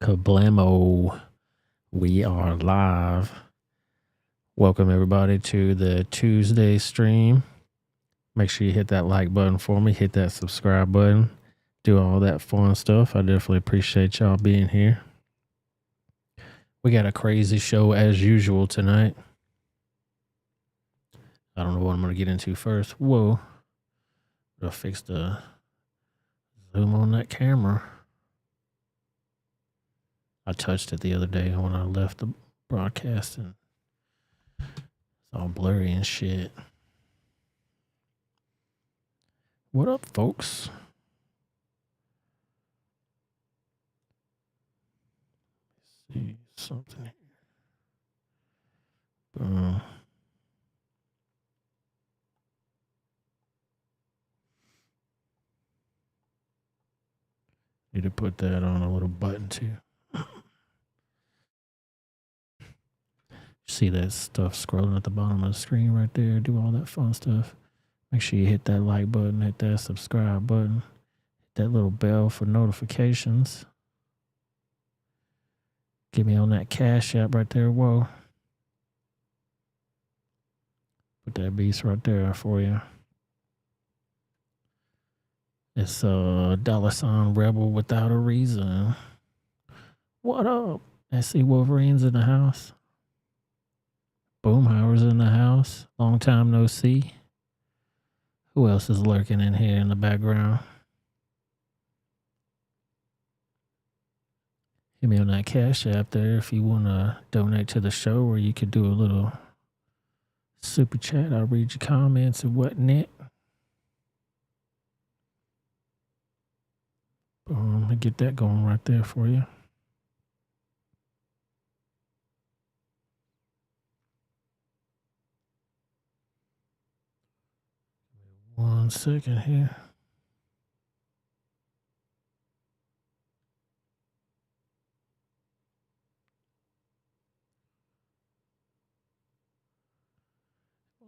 Kablamo. We are live. Welcome everybody to the Tuesday stream. Make sure you hit that like button for me, hit that subscribe button, do all that fun stuff. I definitely appreciate y'all being here. We got a crazy show as usual tonight. I don't know what I'm going to get into first. Whoa. I'll fix the zoom on that camera. I touched it the other day when I left the broadcast and it's all blurry and shit. What up, folks? Let's see something here. Boom. Need to put that on a little button too. See that stuff scrolling at the bottom of the screen right there. Do all that fun stuff. Make sure you hit that like button, hit that subscribe button, hit that little bell for notifications. Get me on that Cash App right there. Whoa. Put that beast right there for you. It's $ Rebel Without a Reason. What up? SC Wolverine's in the house. Boomhauer's in the house. Long time no see. Who else is lurking in here in the background? Hit me on that Cash App there if you want to donate to the show, or you could do a little super chat. I'll read your comments and whatnot. Boom, I get that going right there for you. One second here.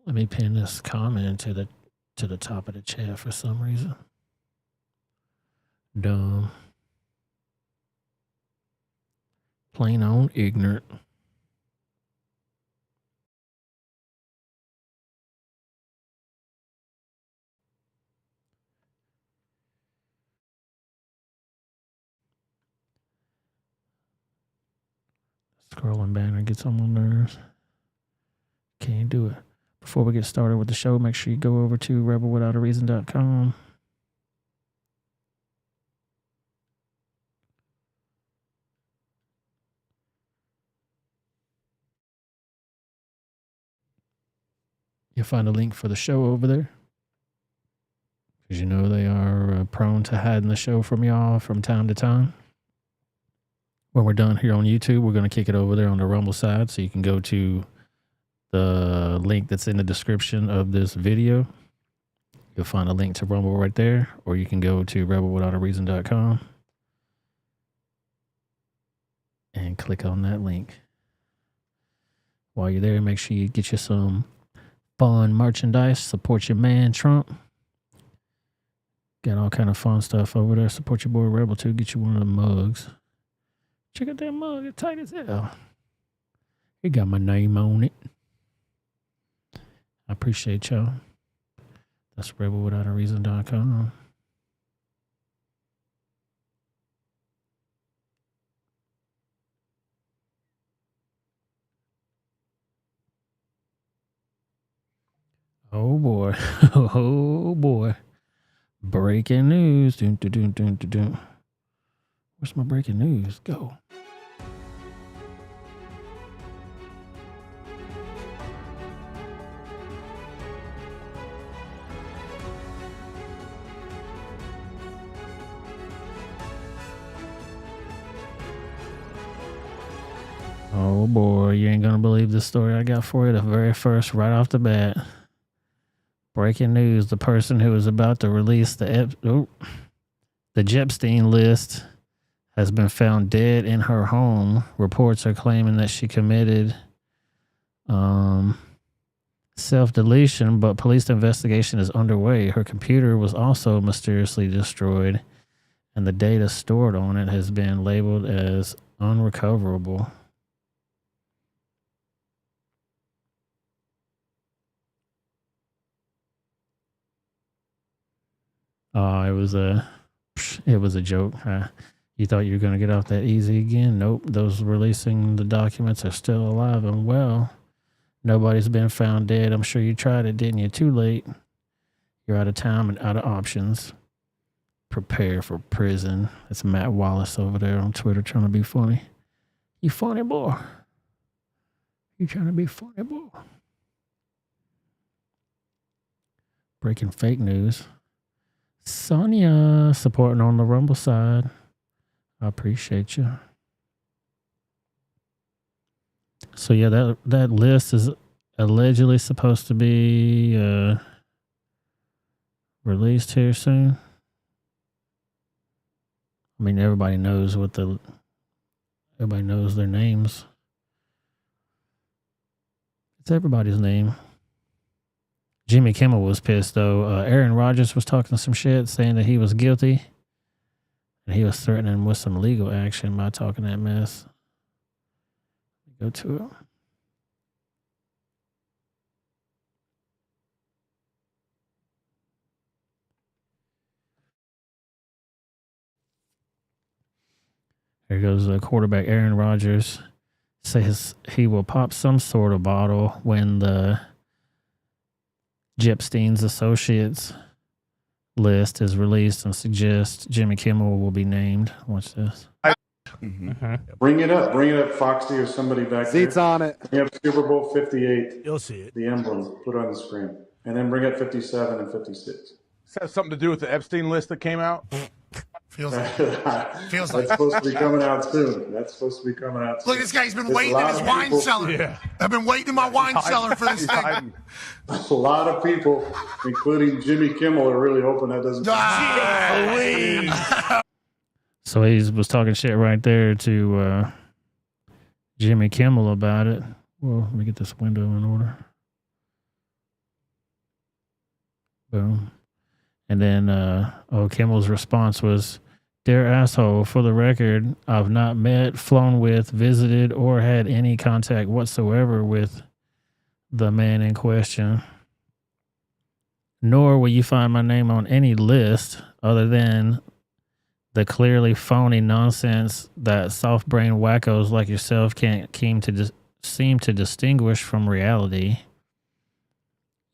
Let me pin this comment to the top of the chat for some reason. Dumb. Plain on ignorant. Scrolling banner gets on my nerves. Can't do it. Before we get started with the show, make sure you go over to rebelwithoutareason.com. You'll find a link for the show over there. Because you know they are prone to hiding the show from y'all from time to time. When we're done here on YouTube, we're going to kick it over there on the Rumble side. So you can go to the link that's in the description of this video. You'll find a link to Rumble right there. Or you can go to rebelwithoutareason.com and click on that link. While you're there, make sure you get you some fun merchandise. Support your man, Trump. Got all kind of fun stuff over there. Support your boy Rebel too. Get you one of the mugs. Check out that mug. It's tight as hell. It got my name on it. I appreciate y'all. That's rebelwithoutareason.com. Oh boy. Oh boy. Breaking news. Dun, dun, dun, dun, dun, dun. Where's my breaking news? Go. Oh boy, you ain't gonna believe the story I got for you. The very first, right off the bat. Breaking news, the person who was about to release the Jepstein list has been found dead in her home. Reports are claiming that she committed self-deletion, but police investigation is underway. Her computer was also mysteriously destroyed, and the data stored on it has been labeled as unrecoverable. It was a joke. You thought you were going to get off that easy again? Nope. Those releasing the documents are still alive and well. Nobody's been found dead. I'm sure you tried it, didn't you? Too late. You're out of time and out of options. Prepare for prison. It's Matt Wallace over there on Twitter trying to be funny. You funny boy. You trying to be funny boy. Breaking fake news. Sonia supporting on the Rumble side. I appreciate you. So yeah, that list is allegedly supposed to be released here soon. I mean, everybody knows their names. It's everybody's name. Jimmy Kimmel was pissed though. Aaron Rodgers was talking some shit, saying that he was guilty, and he was threatening him with some legal action by talking that mess. Go to it. Here goes quarterback Aaron Rodgers. Says he will pop some sort of bottle when the Jepstein's associates list is released and suggests Jimmy Kimmel will be named. Watch this. Bring it up, Foxy or somebody back there. Seats on it. Bring up Super Bowl 58. You'll see it. The emblem. Put it on the screen. And then bring up 57 and 56. This has something to do with the Epstein list that came out? Feels like. That's supposed to be coming out soon. Look, this guy's been waiting in his wine cellar. Yeah. I've been waiting in my wine cellar for this thing. A lot of people, including Jimmy Kimmel, are really hoping that doesn't. So he was talking shit right there to Jimmy Kimmel about it. Well, let me get this window in order. Boom. And then Kimmel's response was, "Dear asshole, for the record, I've not met, flown with, visited, or had any contact whatsoever with the man in question. Nor will you find my name on any list other than the clearly phony nonsense that soft-brained wackos like yourself can't seem to distinguish from reality.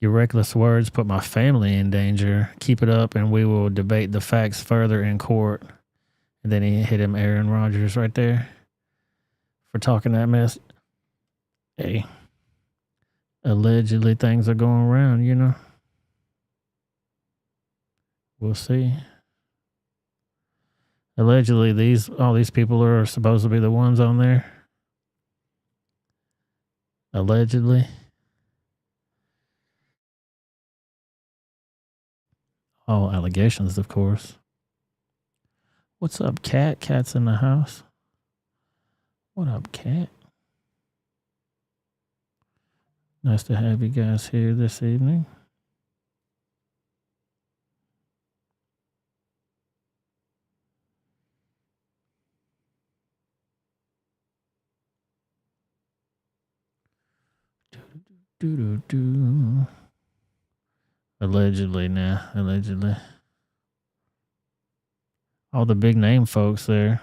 Your reckless words put my family in danger. Keep it up and we will debate the facts further in court." And then he hit him, Aaron Rodgers, right there for talking that mess. Hey, Allegedly, things are going around, you know. We'll see. Allegedly, all these people are supposed to be the ones on there. Allegedly. All allegations, of course. What's up, Cat? Cat's in the house. What up, Cat? Nice to have you guys here this evening. Do. Allegedly now. Allegedly. All the big name folks there.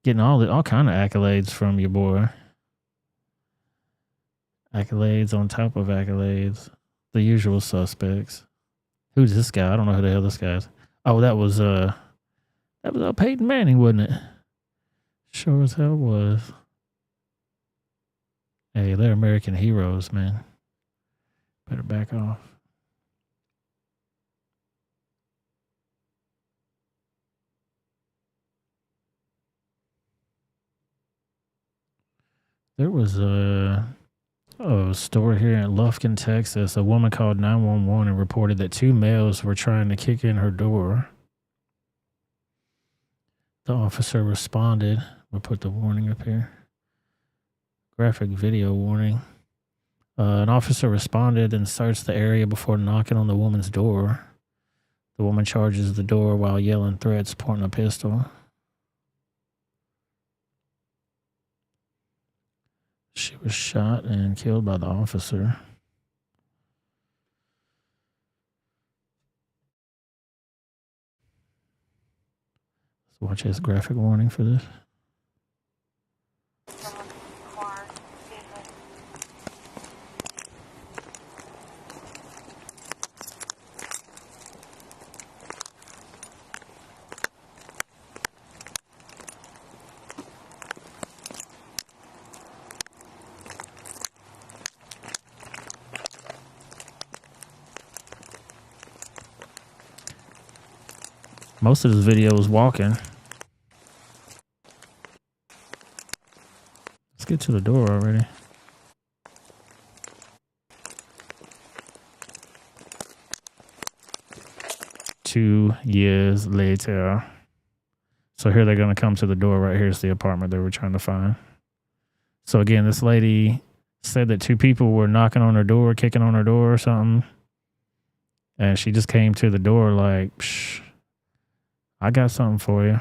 Getting all kind of accolades from your boy. Accolades on top of accolades. The usual suspects. Who's this guy? I don't know who the hell this guy is. Oh, that was Peyton Manning, wasn't it? Sure as hell was. Hey, they're American heroes, man. Better back off. There was a store here in Lufkin, Texas. A woman called 911 and reported that 2 males were trying to kick in her door. The officer responded. We'll put the warning up here. Graphic video warning. An officer responded and searched the area before knocking on the woman's door. The woman charges the door while yelling threats, pointing a pistol. She was shot and killed by the officer. Let's watch his graphic warning for this. Most of this video is walking. Let's get to the door already. Two years later. So here they're going to come to the door. Right here's the apartment they were trying to find. So again, this lady said that 2 people were knocking on her door, kicking on her door or something. And she just came to the door like, psh, I got something for you.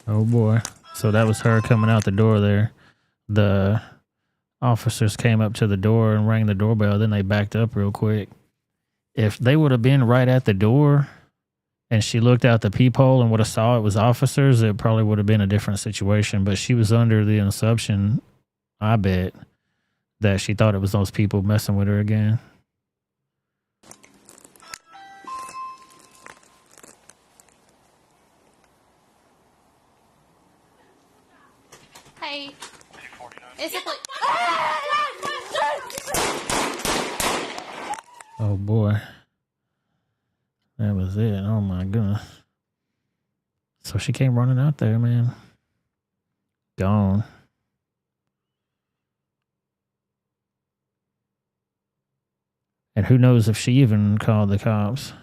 Oh boy. So that was her coming out the door there. The officers came up to the door and rang the doorbell. Then they backed up real quick. If they would have been right at the door and she looked out the peephole and would have saw it was officers, it probably would have been a different situation. But she was under the assumption, I bet, that she thought it was those people messing with her again. Hey. It's a Oh boy. That was it. Oh my goodness. So she came running out there, man. Gone. And who knows if she even called the cops.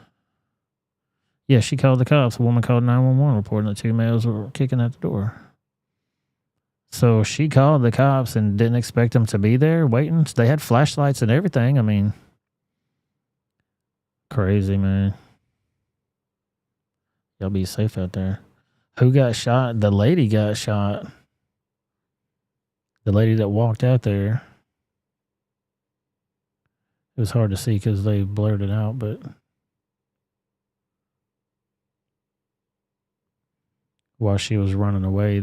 Yeah, she called the cops. A woman called 911 reporting that 2 males were kicking at the door. So she called the cops and didn't expect them to be there waiting. They had flashlights and everything. I mean, crazy, man. Y'all be safe out there. Who got shot? The lady got shot. The lady that walked out there. It was hard to see because they blurred it out, but while she was running away.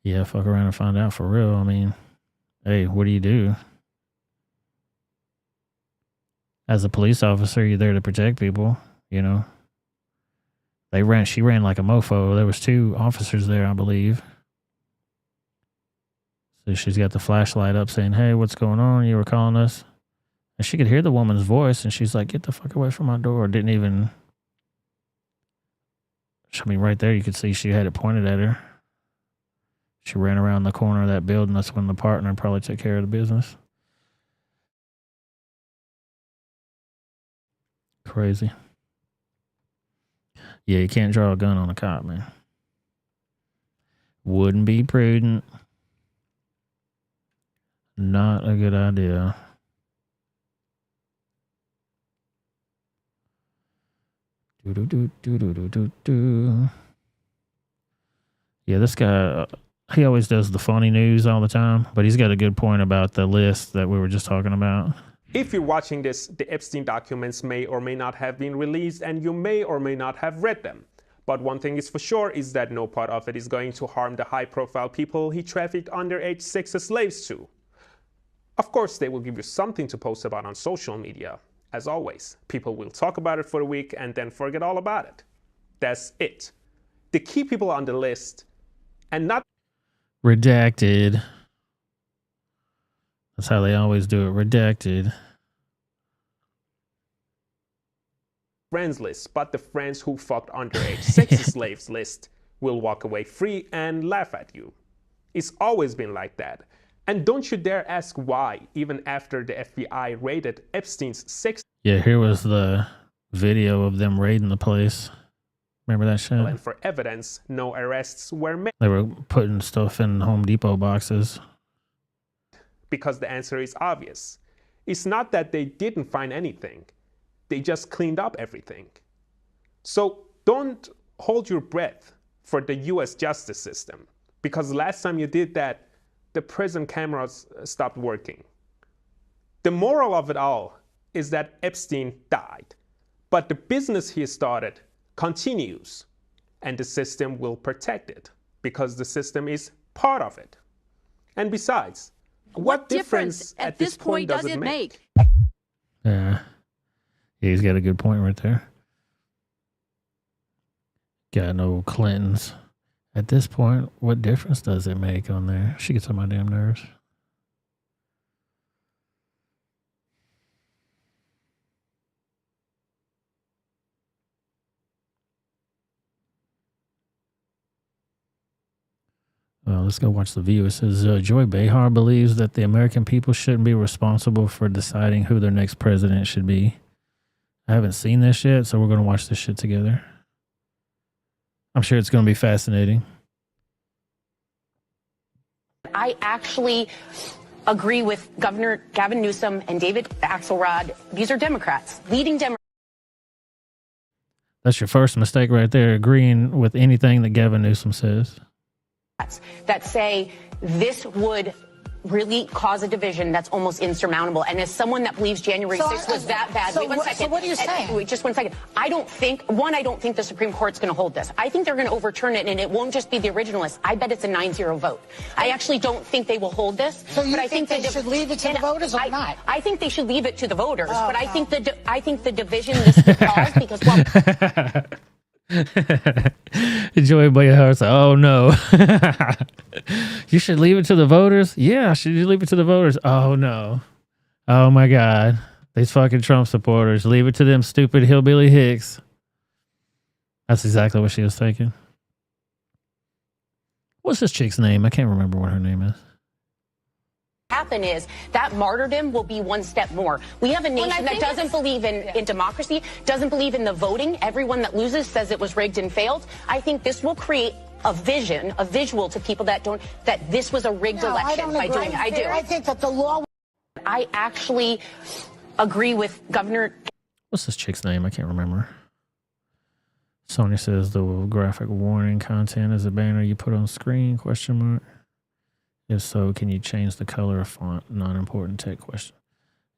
Yeah, fuck around and find out for real. I mean, hey, what do you do? As a police officer, you're there to protect people, you know. She ran like a mofo. There was 2 officers there, I believe. So she's got the flashlight up saying, hey, what's going on? You were calling us? And she could hear the woman's voice, and she's like, get the fuck away from my door. Didn't even... I mean, right there, you could see she had it pointed at her. She ran around the corner of that building. That's when the partner probably took care of the business. Crazy. Yeah, you can't draw a gun on a cop, man. Wouldn't be prudent. Not a good idea. Yeah, this guy, he always does the funny news all the time, but he's got a good point about the list that we were just talking about. If you're watching this, the Epstein documents may or may not have been released, and you may or may not have read them. But one thing is for sure is that no part of it is going to harm the high-profile people he trafficked underage sex slaves to. Of course, they will give you something to post about on social media. As always, people will talk about it for a week and then forget all about it. That's it. The key people on the list, and not redacted. That's how they always do it. Redacted. Friends list, but the friends who fucked underage sex slaves list will walk away free and laugh at you. It's always been like that. And don't you dare ask why, even after the FBI raided Epstein's sex. Yeah, here was the video of them raiding the place. Remember that shit? And for evidence, no arrests were made. They were putting stuff in Home Depot boxes. Because the answer is obvious. It's not that they didn't find anything. They just cleaned up everything. So don't hold your breath for the US justice system. Because last time you did that, the prison cameras stopped working. The moral of it all is that Epstein died. But the business he started continues. And the system will protect it. Because the system is part of it. And besides, what difference at this point does it make? Yeah, he's got a good point right there. Got no Clintons. At this point, what difference does it make on there? She gets on my damn nerves. Let's go watch The View. It says, Joy Behar believes that the American people shouldn't be responsible for deciding who their next president should be. I haven't seen this yet, so we're going to watch this shit together. I'm sure it's going to be fascinating. I actually agree with Governor Gavin Newsom and David Axelrod. These are Democrats, leading Democrats. That's your first mistake right there, agreeing with anything that Gavin Newsom says. That say this would really cause a division that's almost insurmountable. And as someone that believes January 6th was that bad, wait one second. So what are you saying? Wait, just 1 second. I don't think the Supreme Court's going to hold this. I think they're going to overturn it, and it won't just be the originalists. I bet it's a 9-0 vote. I actually don't think they will hold this. So you think they should leave it to the voters or not? I think they should leave it to the voters, but I think the division this will cause because well. Joy Behar said, oh no. You should leave it to the voters? Yeah, should you leave it to the voters? Oh no. Oh my God. These fucking Trump supporters. Leave it to them stupid hillbilly hicks. That's exactly what she was thinking. What's this chick's name? I can't remember what her name is. Happen is that martyrdom will be one step more. We have a nation that doesn't believe in democracy, doesn't believe in the voting. Everyone that loses says it was rigged and failed. I think this will create a visual to people that this was a rigged election by doing it. I do. I think that the law. I actually agree with Governor. What's this chick's name? I can't remember. Sonia says the graphic warning content is a banner you put on screen, question mark. If so, can you change the color of font? Non-important tech question.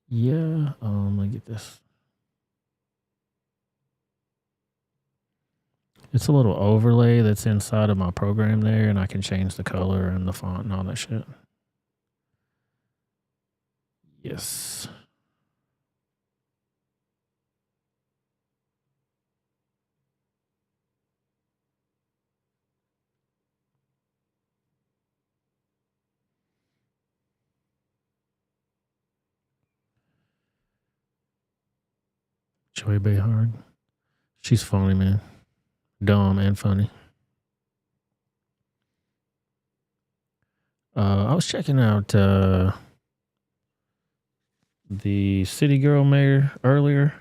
Yeah, let me get this. It's a little overlay that's inside of my program there, and I can change the color and the font and all that shit. Yes. Joy Behard. She's funny, man. Dumb and funny. I was checking out the City Girl Mayor earlier,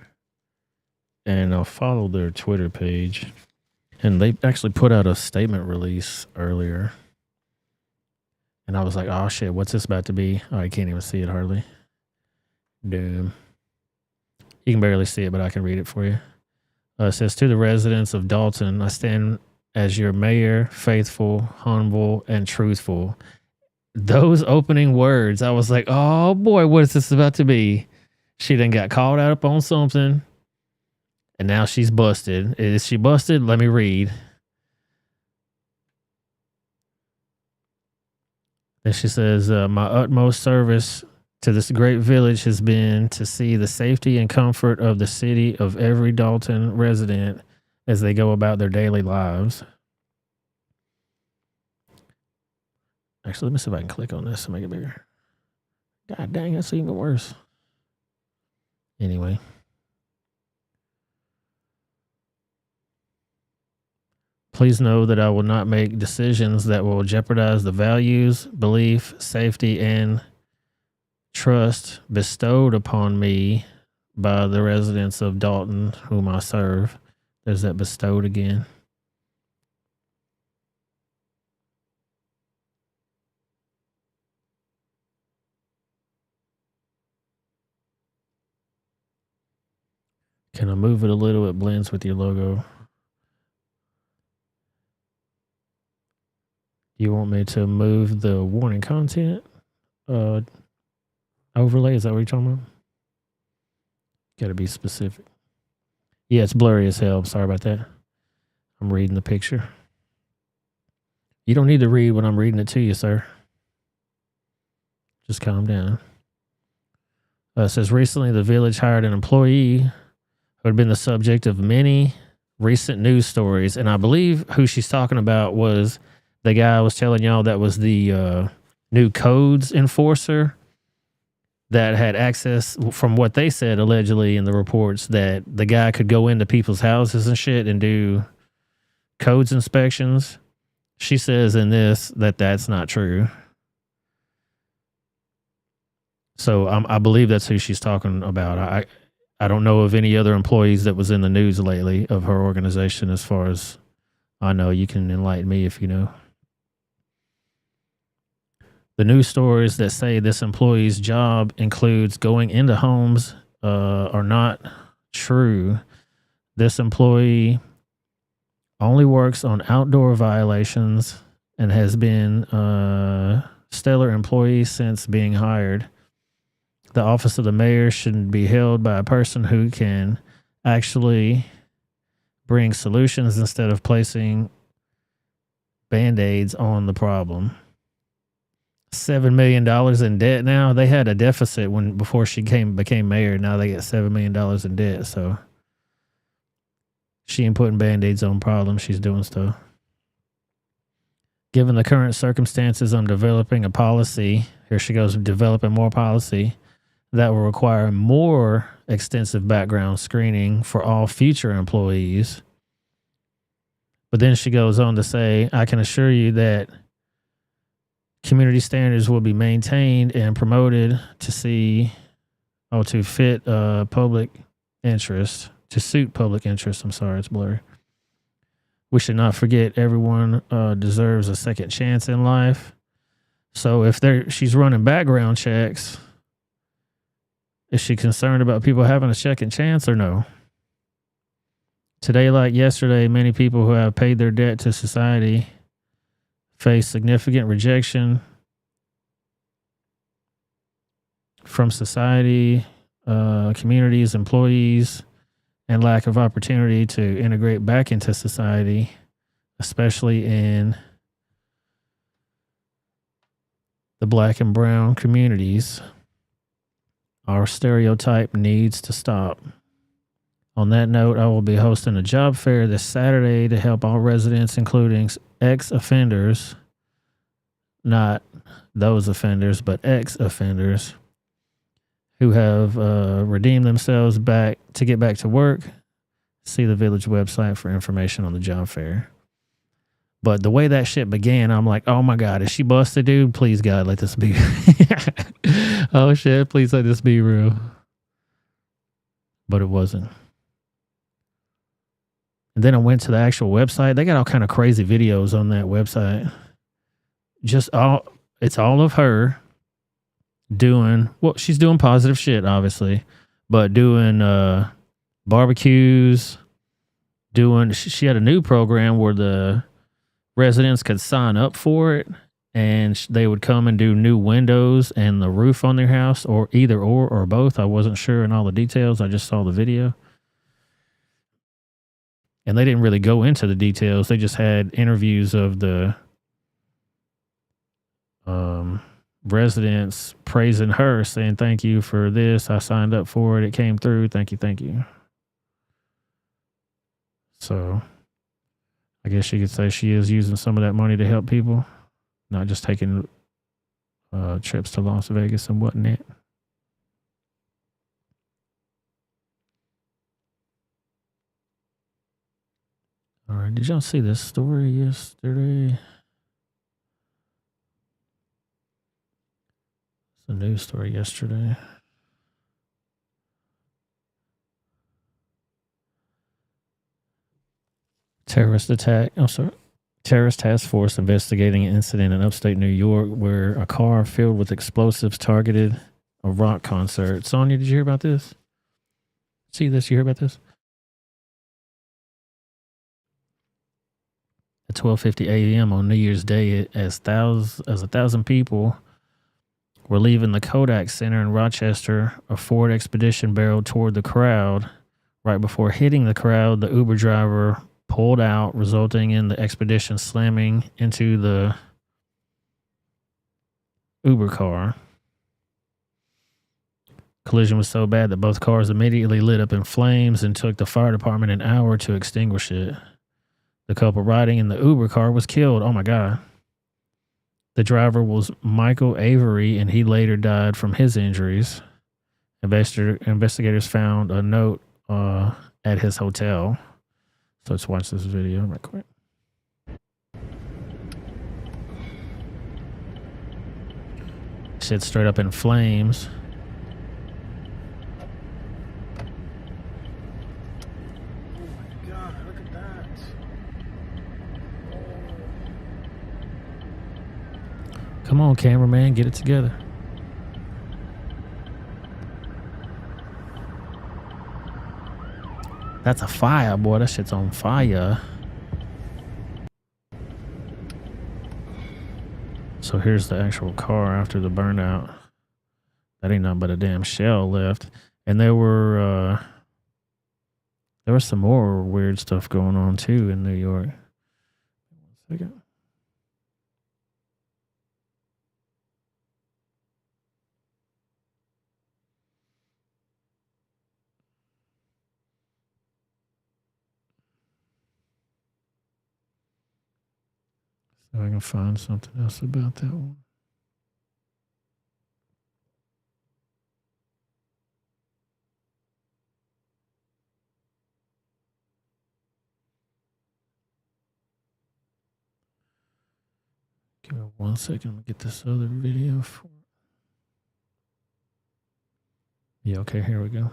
and I followed their Twitter page, and they actually put out a statement release earlier. And I was like, oh shit, what's this about to be? Oh, I can't even see it hardly. Damn. You can barely see it, but I can read it for you. It says, to the residents of Dalton, I stand as your mayor, faithful, humble, and truthful. Those opening words, I was like, oh boy, what is this about to be? She then got called out up on something, and now she's busted. Is she busted? Let me read. And she says, my utmost service to this great village has been to see the safety and comfort of the city of every Dalton resident as they go about their daily lives. Actually, let me see if I can click on this and make it bigger. God dang, that's even worse. Anyway. Please know that I will not make decisions that will jeopardize the values, belief, safety, and trust bestowed upon me by the residents of Dalton, whom I serve. There's that bestowed again. Can I move it a little? It blends with your logo. You want me to move the warning content overlay? Is that what you're talking about? Got to be specific. Yeah, it's blurry as hell. Sorry about that. I'm reading the picture. You don't need to read when I'm reading it to you, sir. Just calm down. It says, recently the village hired an employee who had been the subject of many recent news stories. And I believe who she's talking about was the guy I was telling y'all that was the new codes enforcer that had access, from what they said allegedly in the reports, that the guy could go into people's houses and shit and do codes inspections. She says in this that that's not true. So I believe that's who she's talking about. I don't know of any other employees that was in the news lately of her organization as far as I know. You can enlighten me if you know. The news stories that say this employee's job includes going into homes are not true. This employee only works on outdoor violations and has been a stellar employee since being hired. The office of the mayor should be held by a person who can actually bring solutions instead of placing Band-Aids on the problem. $7 million in debt now. They had a deficit before she became mayor. Now they get $7 million in debt. So she ain't putting Band-Aids on problems. She's doing stuff. Given the current circumstances, I'm developing a policy. Here she goes, developing more policy that will require more extensive background screening for all future employees. But then she goes on to say, I can assure you that community standards will be maintained and promoted to fit public interest, to suit public interest. I'm sorry, it's blurry. We should not forget everyone deserves a second chance in life. So if she's running background checks, is she concerned about people having a second chance or no? Today, like yesterday, many people who have paid their debt to society face significant rejection from society, communities, employees, and lack of opportunity to integrate back into society, especially in the Black and brown communities. Our stereotype needs to stop. On that note, I will be hosting a job fair this Saturday to help all residents, including ex-offenders, not those offenders, but ex-offenders who have redeemed themselves back to get back to work. See the village website for information on the job fair. But the way that shit began, I'm like, oh my God, is she busted, dude? Please, God, let this be. Oh shit, please let this be real. But it wasn't. And then I went to the actual website. They got all kind of crazy videos on that website. It's all of her doing, well, she's doing positive shit, obviously, but doing barbecues, she had a new program where the residents could sign up for it, and they would come and do new windows and the roof on their house, or either or both. I wasn't sure in all the details. I just saw the video. And they didn't really go into the details. They just had interviews of the residents praising her, saying, thank you for this. I signed up for it. It came through. Thank you. Thank you. So I guess you could say she is using some of that money to help people, not just taking trips to Las Vegas and whatnot. All right, did y'all see this story yesterday? It's a news story yesterday. Terrorist task force investigating an incident in upstate New York where a car filled with explosives targeted a rock concert. Sonia, did you hear about this? See this? You hear about this? At 12:50 a.m. on New Year's Day, as 1,000 people were leaving the Kodak Center in Rochester, a Ford Expedition barreled toward the crowd. Right before hitting the crowd, the Uber driver pulled out, resulting in the Expedition slamming into the Uber car. Collision was so bad that both cars immediately lit up in flames and took the fire department an hour to extinguish it. The couple riding in the Uber car was killed. Oh my God. The driver was Michael Avery, and he later died from his injuries. Investigators found a note at his hotel. So let's watch this video right quick. Shit straight up in flames. Come on, cameraman, get it together. That's a fire, boy. That shit's on fire. So here's the actual car after the burnout. That ain't nothing but a damn shell left. And there was some more weird stuff going on too in New York. 1 second. So I can find something else about that one. Give me 1 second. I'm gonna get this other video for. Yeah, okay, here we go.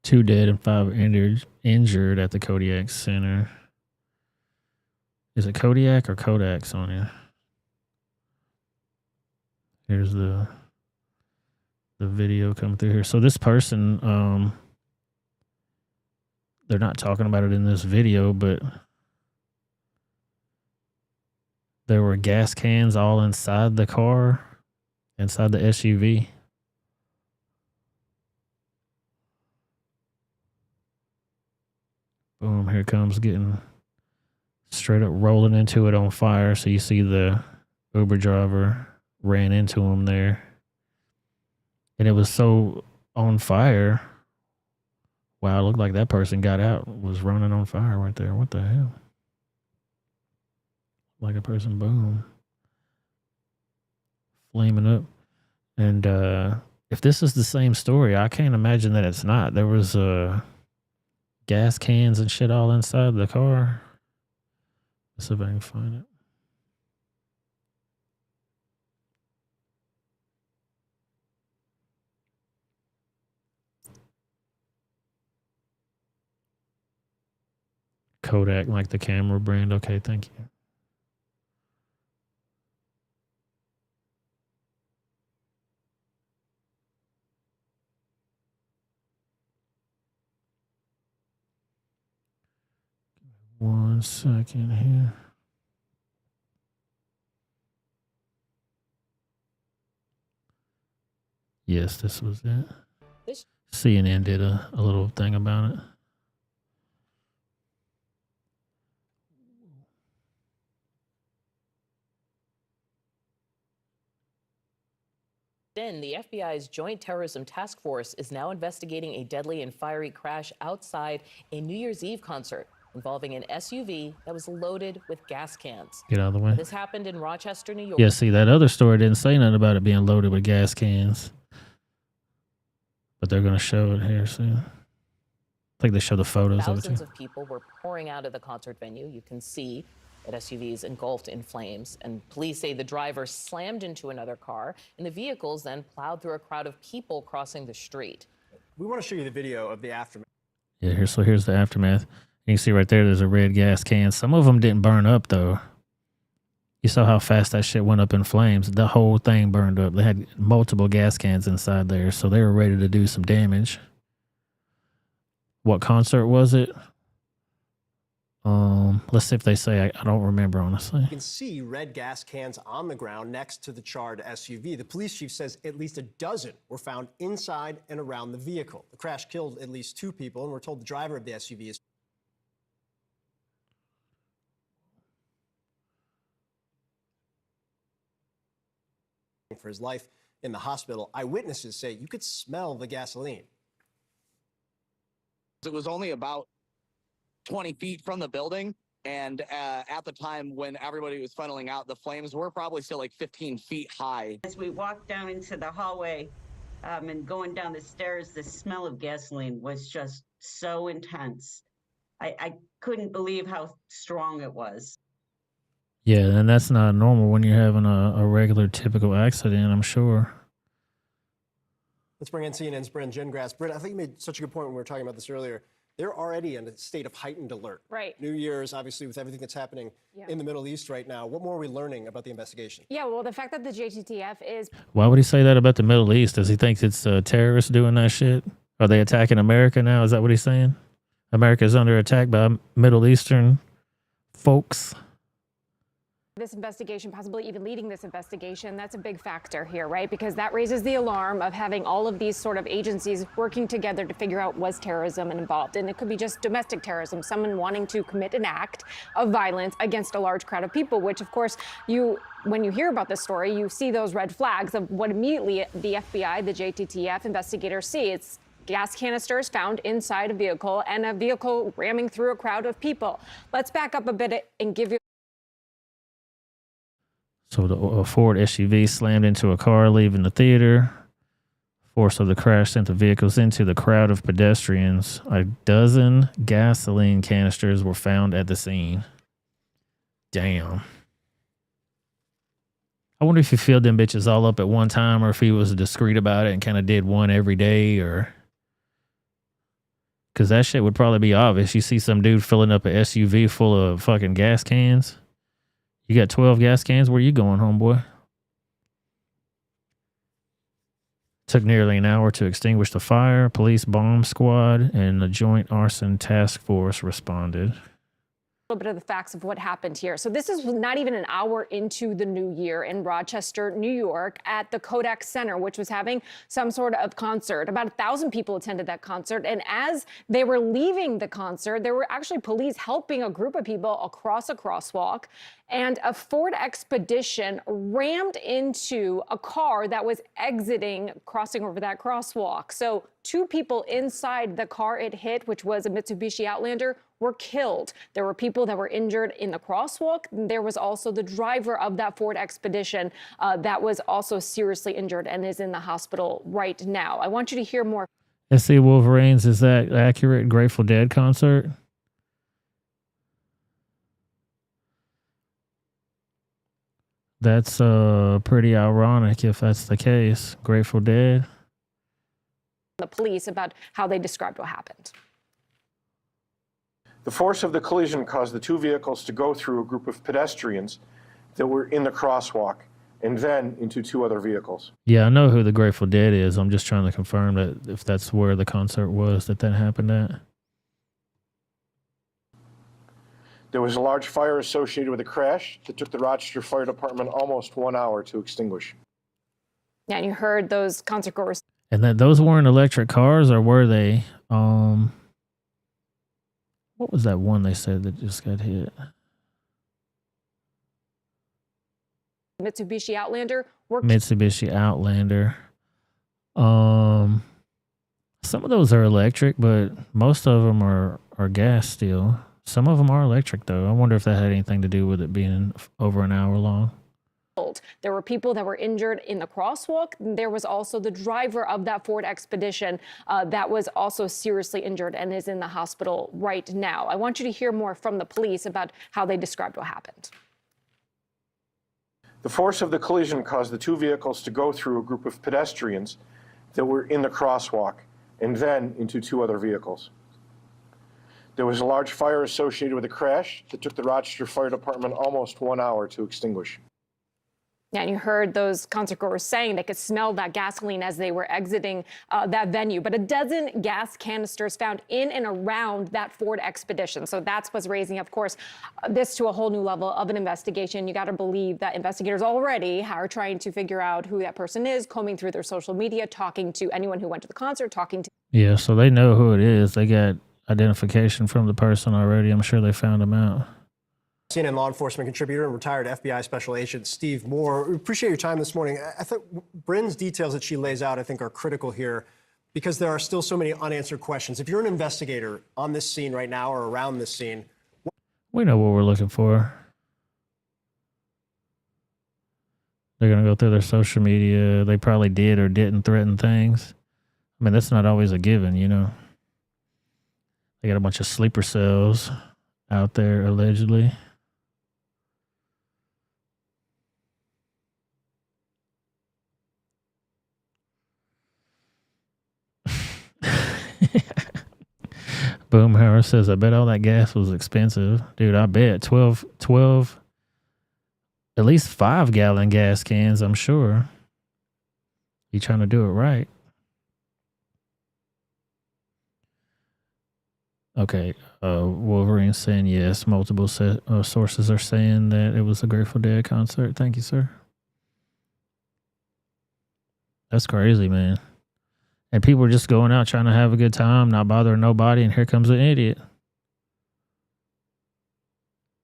Two dead and 5 injured at the Kodiak Center. Is it Kodiak or Kodak, Sonia? Here's the video coming through here. So this person, they're not talking about it in this video, but There were gas cans all inside the car, inside the SUV. Boom, here it comes, getting straight up rolling into it on fire. So you see the Uber driver ran into him there. And it was so on fire. Wow, it looked like that person got out, was running on fire right there. What the hell? Like a person, boom, flaming up. And if this is the same story, I can't imagine that it's not. There was gas cans and shit all inside the car. Let's see if I can find it. Kodak, like the camera brand. Okay, thank you. One second here. Yes, this was it. CNN did a little thing about it. The FBI's Joint Terrorism Task Force is now investigating a deadly and fiery crash outside a New Year's Eve concert involving an SUV that was loaded with gas cans. Get out of the way. This happened in Rochester, New York. Yeah, see, that other story didn't say nothing about it being loaded with gas cans. But they're going to show it here soon. I think they show the photos of it Thousands too. of people were pouring out of the concert venue. You can see that SUVs engulfed in flames, and police say the driver slammed into another car, and the vehicles then plowed through a crowd of people crossing the street. We want to show you the video of the aftermath. Yeah, here's the aftermath. You can see right there, there's a red gas can. Some of them didn't burn up, though. You saw how fast that shit went up in flames. The whole thing burned up. They had multiple gas cans inside there, so they were ready to do some damage. What concert was it? Let's see if they say. I don't remember, honestly. You can see red gas cans on the ground next to the charred SUV. The police chief says at least a dozen were found inside and around the vehicle. The crash killed at least 2 people, and we're told the driver of the SUV is for his life in the hospital. Eyewitnesses say you could smell the gasoline. It was only about 20 feet from the building, and at the time when everybody was funneling out, the flames were probably still like 15 feet high. As we walked down into the hallway and going down the stairs, the smell of gasoline was just so intense. I couldn't believe how strong it was. Yeah, and that's not normal when you're having a regular, typical accident, I'm sure. Let's bring in CNN's Bryn Gingras. Bryn, I think you made such a good point when we were talking about this earlier. They're already in a state of heightened alert. Right. New Year's, obviously, with everything that's happening in the Middle East right now. What more are we learning about the investigation? Yeah, well, the fact that the JTTF is... Why would he say that about the Middle East? Does he think it's terrorists doing that shit? Are they attacking America now? Is that what he's saying? America's under attack by Middle Eastern folks. This investigation, possibly even leading this investigation, that's a big factor here, right? Because that raises the alarm of having all of these sort of agencies working together to figure out was terrorism involved. And it could be just domestic terrorism, someone wanting to commit an act of violence against a large crowd of people, which, of course, when you hear about this story, you see those red flags of what immediately the FBI, the JTTF investigators see. It's gas canisters found inside a vehicle and a vehicle ramming through a crowd of people. Let's back up a bit and give you... So the Ford SUV slammed into a car leaving the theater. Force of the crash sent the vehicles into the crowd of pedestrians. A dozen gasoline canisters were found at the scene. Damn. I wonder if he filled them bitches all up at one time, or if he was discreet about it and kind of did one every day, or... Because that shit would probably be obvious. You see some dude filling up an SUV full of fucking gas cans. You got 12 gas cans? Where you going, homeboy? Took nearly an hour to extinguish the fire. Police bomb squad and the Joint Arson Task Force responded. little bit of the facts of what happened here. So this is not even an hour into the new year in Rochester, New York, at the Kodak Center, which was having some sort of concert. About 1,000 people attended that concert. And as they were leaving the concert, there were actually police helping a group of people across a crosswalk. And a Ford Expedition rammed into a car that was exiting, crossing over that crosswalk. So 2 people inside the car it hit, which was a Mitsubishi Outlander, were killed. There were people that were injured in the crosswalk. There was also the driver of that Ford Expedition that was also seriously injured and is in the hospital right now. I want you to hear more. SC Wolverines, is that accurate? Grateful Dead concert? That's pretty ironic if that's the case. Grateful Dead. The police about how they described what happened. The force of the collision caused the 2 vehicles to go through a group of pedestrians that were in the crosswalk and then into 2 other vehicles. Yeah, I know who the Grateful Dead is. I'm just trying to confirm that if that's where the concert was that happened at. There was a large fire associated with the crash that took the Rochester Fire Department almost 1 hour to extinguish. Yeah, and you heard those concert goers. And that those weren't electric cars, or were they? What was that one they said that just got hit? Mitsubishi Outlander. Mitsubishi Outlander. Some of those are electric, but most of them are gas still. Some of them are electric, though. I wonder if that had anything to do with it being over an hour long. There were people that were injured in the crosswalk. There was also the driver of that Ford Expedition that was also seriously injured and is in the hospital right now. I want you to hear more from the police about how they described what happened. The force of the collision caused the 2 vehicles to go through a group of pedestrians that were in the crosswalk and then into 2 other vehicles. There was a large fire associated with the crash that took the Rochester Fire Department almost 1 hour to extinguish. Yeah, and you heard those concert goers saying they could smell that gasoline as they were exiting that venue. But a dozen gas canisters found in and around that Ford Expedition. So that's what's raising, of course, this to a whole new level of an investigation. You got to believe that investigators already are trying to figure out who that person is, combing through their social media, talking to anyone who went to the concert, talking to. Yeah, so they know who it is. They got identification from the person already. I'm sure they found him out. CNN law enforcement contributor and retired FBI special agent Steve Moore. We appreciate your time this morning. I think Bryn's details that she lays out, I think, are critical here because there are still so many unanswered questions. If you're an investigator on this scene right now or around this scene, we know what we're looking for. They're going to go through their social media. They probably did or didn't threaten things. I mean, that's not always a given, you know. They got a bunch of sleeper cells out there, allegedly. Boomhauer says, I bet all that gas was expensive. Dude, I bet 12, at least 5-gallon gas cans, I'm sure. You trying to do it right. Okay, Wolverine's saying yes. Multiple sources are saying that it was a Grateful Dead concert. Thank you, sir. That's crazy, man. And people are just going out trying to have a good time, not bothering nobody, and here comes an idiot.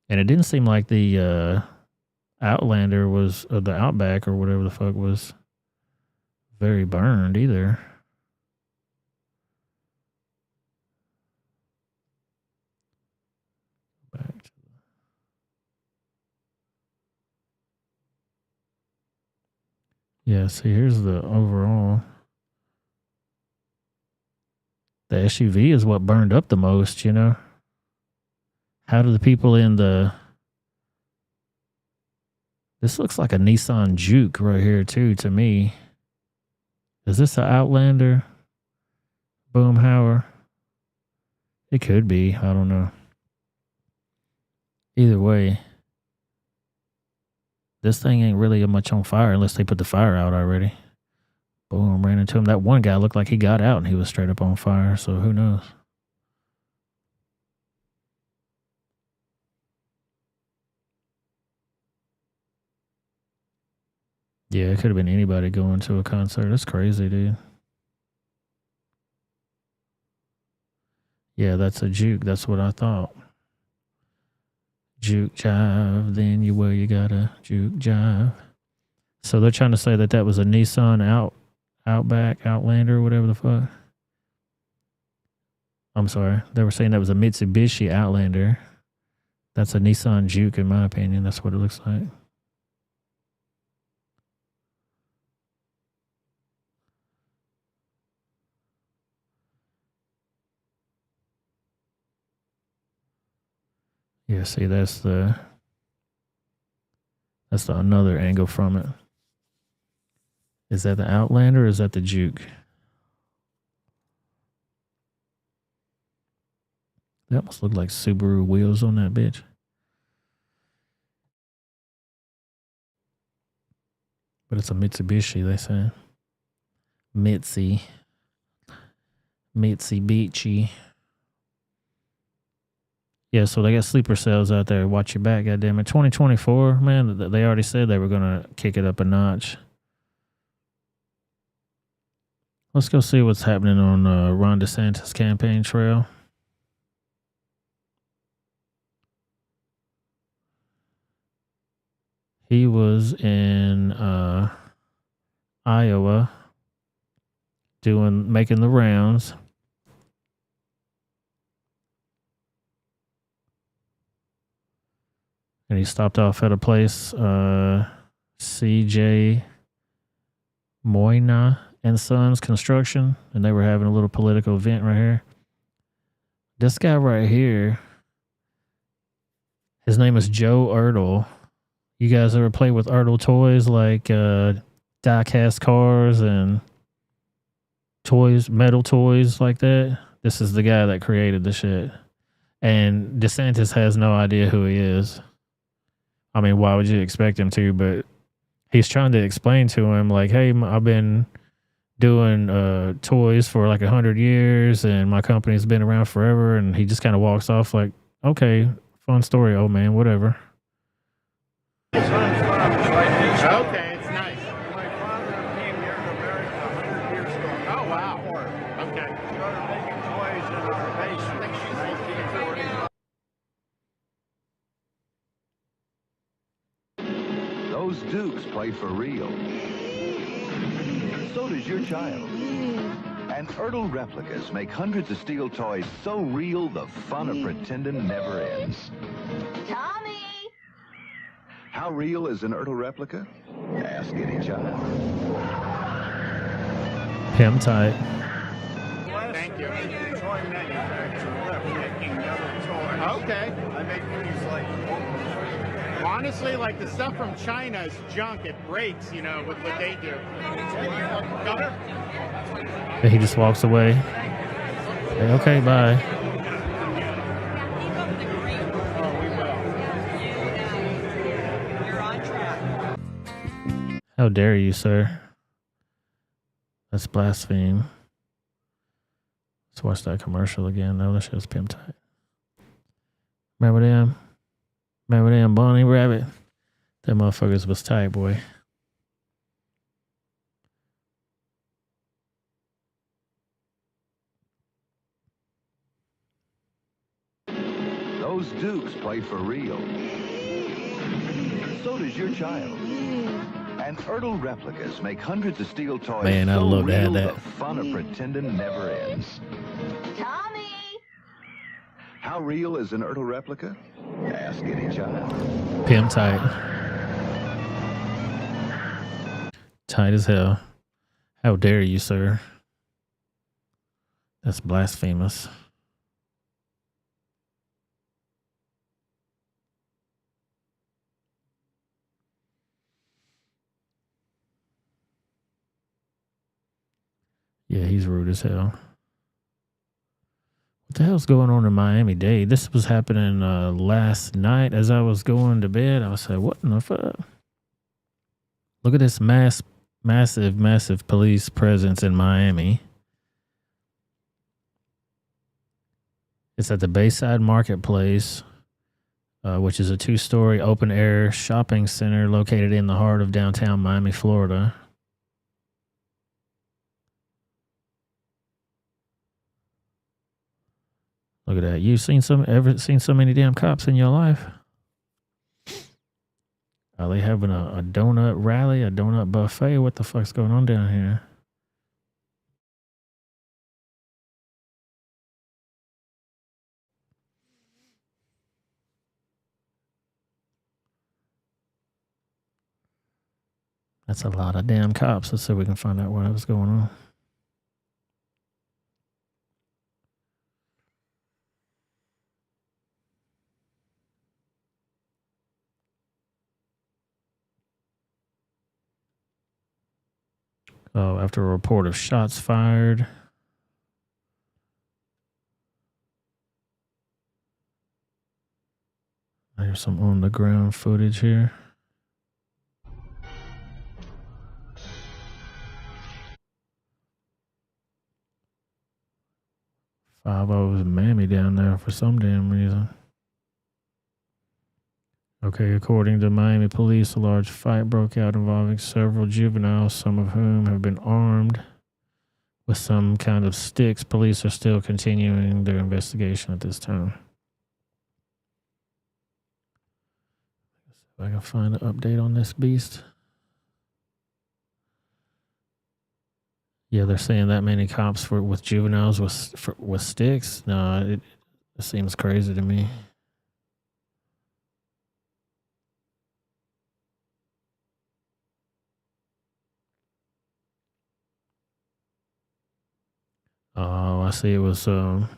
And it didn't seem like the Outlander was, or the Outback or whatever the fuck was, very burned either. Back to yeah, see, here's the overall. The SUV is what burned up the most, you know? How do the people in the... This looks like a Nissan Juke right here, too, to me. Is this an Outlander? Boomhauer? It could be. I don't know. Either way, this thing ain't really much on fire unless they put the fire out already. Boom, ran into him. That one guy looked like he got out and he was straight up on fire, so who knows? Yeah, it could have been anybody going to a concert. That's crazy, dude. Yeah, that's a juke. That's what I thought. Juke jive, then you got a juke jive. So they're trying to say that that was a Nissan Outback, Outlander, whatever the fuck. I'm sorry. They were saying that was a Mitsubishi Outlander. That's a Nissan Juke, in my opinion. That's what it looks like. Yeah, see, that's the another angle from it. Is that the Outlander or is that the Juke? That must look like Subaru wheels on that bitch. But it's a Mitsubishi, they say. Mitsubishi. Yeah, so they got sleeper cells out there. Watch your back, goddammit. 2024, man, they already said they were going to kick it up a notch. Let's go see what's happening on Ron DeSantis' campaign trail. He was in Iowa making the rounds. And he stopped off at a place, CJ Moyna and Sons Construction, and they were having a little political event right here. This guy right here, his name is Joe Ertl. You guys ever play with Ertl toys like die-cast cars and toys, metal toys like that? This is the guy that created the shit. And DeSantis has no idea who he is. I mean, why would you expect him to? But he's trying to explain to him, like, hey, I've been doing toys for like 100 years and my company's been around forever. And he just kind of walks off like, okay, fun story, old man, whatever. Okay, it's nice. My father came here to America 100 years ago. Oh, wow. Okay. Started making toys in our basement in 1940. Those Dukes play for real. So does your child. And Ertl replicas make hundreds of steel toys so real the fun of pretending never ends. Tommy! How real is an Ertl replica? Ask any child. Him tight. Thank you. Toy manufacturer making other toys. Okay. I make things like... Honestly, like the stuff from China is junk. It breaks, you know, with what they do. And he just walks away. Hey, okay, bye. How dare you, sir? That's blaspheme. Let's watch that commercial again. No, that shit's pimp tight. Remember them? Remember them Bonnie Rabbit? Them motherfuckers was tight, boy. Those Dukes play for real. So does your child. And Ertl replicas make hundreds of steel toys. Man, I'd love to have that. The fun of pretending never ends. Tommy! How real is an Ertl replica? Ask any child. Pimp tight. Tight as hell. How dare you, sir? That's blasphemous. Yeah, he's rude as hell. What the hell's going on in Miami-Dade? This was happening last night as I was going to bed. I was like, what in the fuck? Look at this massive police presence in Miami. It's at the Bayside Marketplace. which is a 2-story open-air shopping center located in the heart of downtown Miami, Florida. Look at that. You ever seen so many damn cops in your life? Are they having a donut rally, a donut buffet? What the fuck's going on down here? That's a lot of damn cops. Let's see if we can find out what was going on. Oh, after a report of shots fired. There's some on the ground footage here. Five-O's Mammy down there for some damn reason. Okay, according to Miami police, a large fight broke out involving several juveniles, some of whom have been armed with some kind of sticks. Police are still continuing their investigation at this time. Let's see if I can find an update on this beast. Yeah, they're saying that many cops with juveniles with sticks. No, it seems crazy to me. Oh, I see. It was some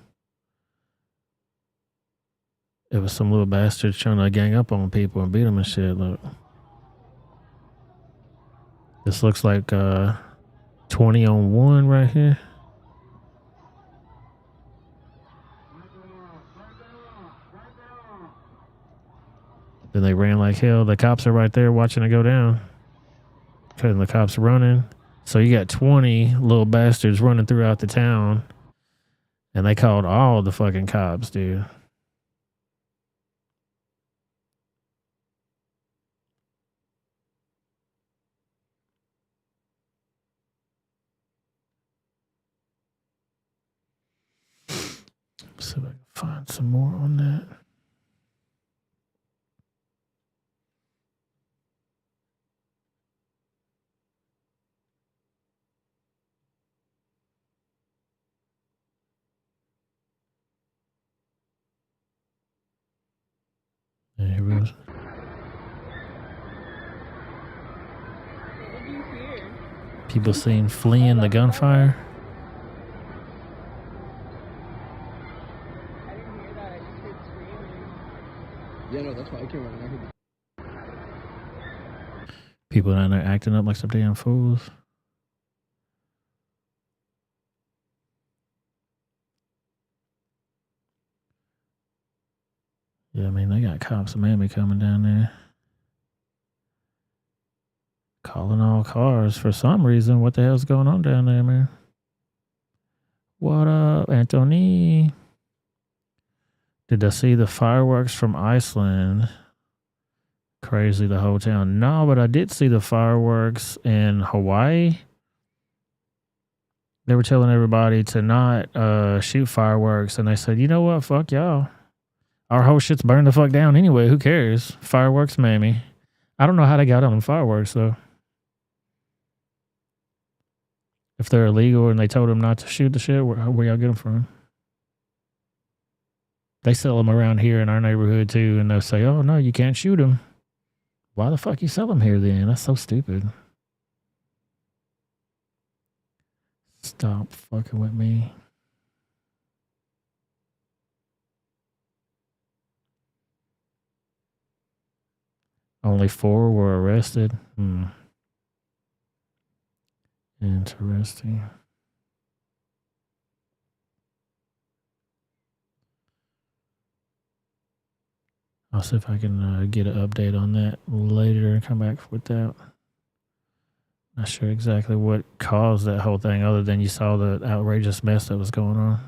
little bastards trying to gang up on people and beat them and shit. Look, this looks like 20 on 1 right here. Then they ran like hell. The cops are right there watching it go down. And the cops running. So you got 20 little bastards running throughout the town. And they called all the fucking cops, dude. See if I can find some more on that. Yeah, here we go. People seen fleeing the gunfire. Yeah, no, that's why I came running. People down there acting up like some damn fools. Yeah, I mean, they got cops in Miami coming down there. Calling all cars for some reason. What the hell's going on down there, man? What up, Anthony? Did I see the fireworks from Iceland? Crazy, the whole town. No, but I did see the fireworks in Hawaii. They were telling everybody to not shoot fireworks, and they said, you know what? Fuck y'all. Our whole shit's burned the fuck down anyway. Who cares? Fireworks, mammy. I don't know how they got on them fireworks, though. If they're illegal and they told them not to shoot the shit, where y'all get them from? They sell them around here in our neighborhood, too, and they'll say, oh, no, you can't shoot them. Why the fuck you sell them here, then? That's so stupid. Stop fucking with me. Only 4 were arrested. Interesting. I'll see if I can get an update on that later and come back with that. Not sure exactly what caused that whole thing other than you saw the outrageous mess that was going on.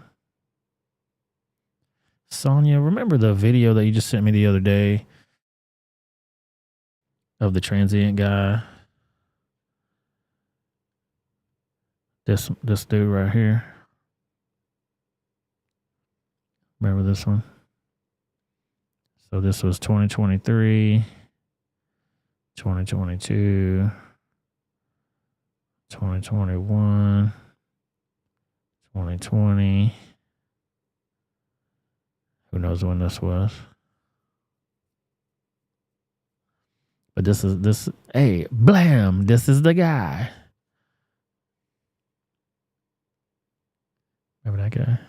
Sonia, remember the video that you just sent me the other day of the transient guy? This dude right here. Remember this one? So this was 2023, 2022, 2021, 2020. Who knows when this was? But hey, blam, this is the guy. Remember that guy?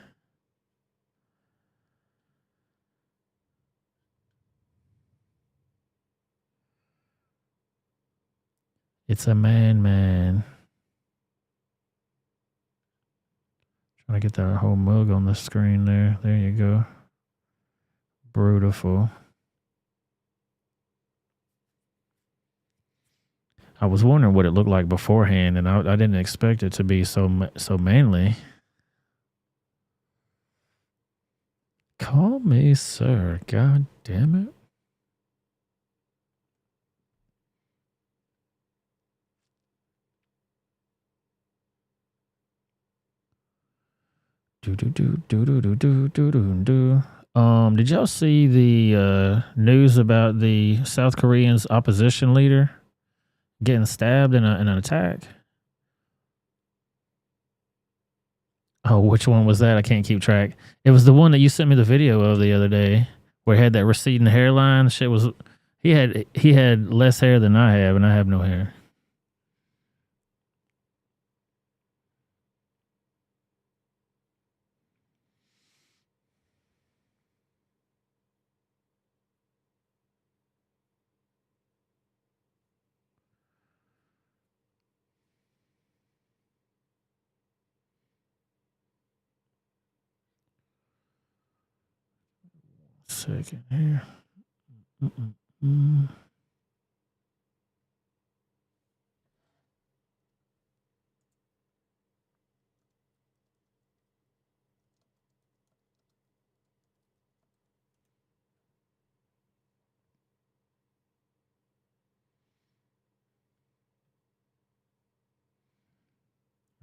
It's a man. Trying to get that whole mug on the screen there. There you go. Beautiful. I was wondering what it looked like beforehand, and I didn't expect it to be so manly. Call me sir. God damn it. Did y'all see the news about the South Korean's opposition leader getting stabbed in an attack? Oh, which one was that? I can't keep track. It was the one that you sent me the video of the other day, where he had that receding hairline. Shit was he had less hair than I have, and I have no hair. Second here.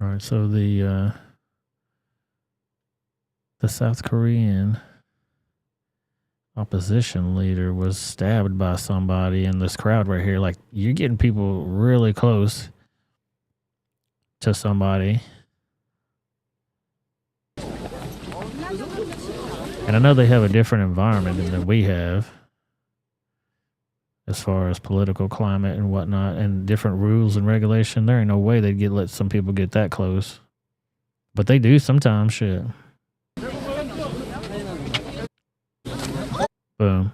All right, so the South Korean opposition leader was stabbed by somebody in this crowd right here. Like, you're getting people really close to somebody. And I know they have a different environment than we have as far as political climate and whatnot, and different rules and regulation. There ain't no way they'd let some people get that close. But they do sometimes, shit. Boom.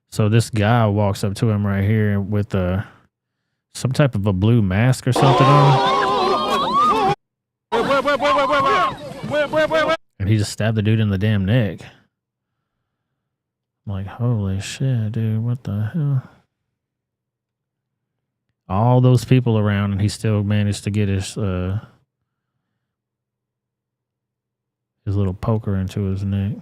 So this guy walks up to him right here with some type of a blue mask or something on. And he just stabbed the dude in the damn neck. I'm like, holy shit, dude, what the hell? All those people around, and he still managed to get his little poker into his neck.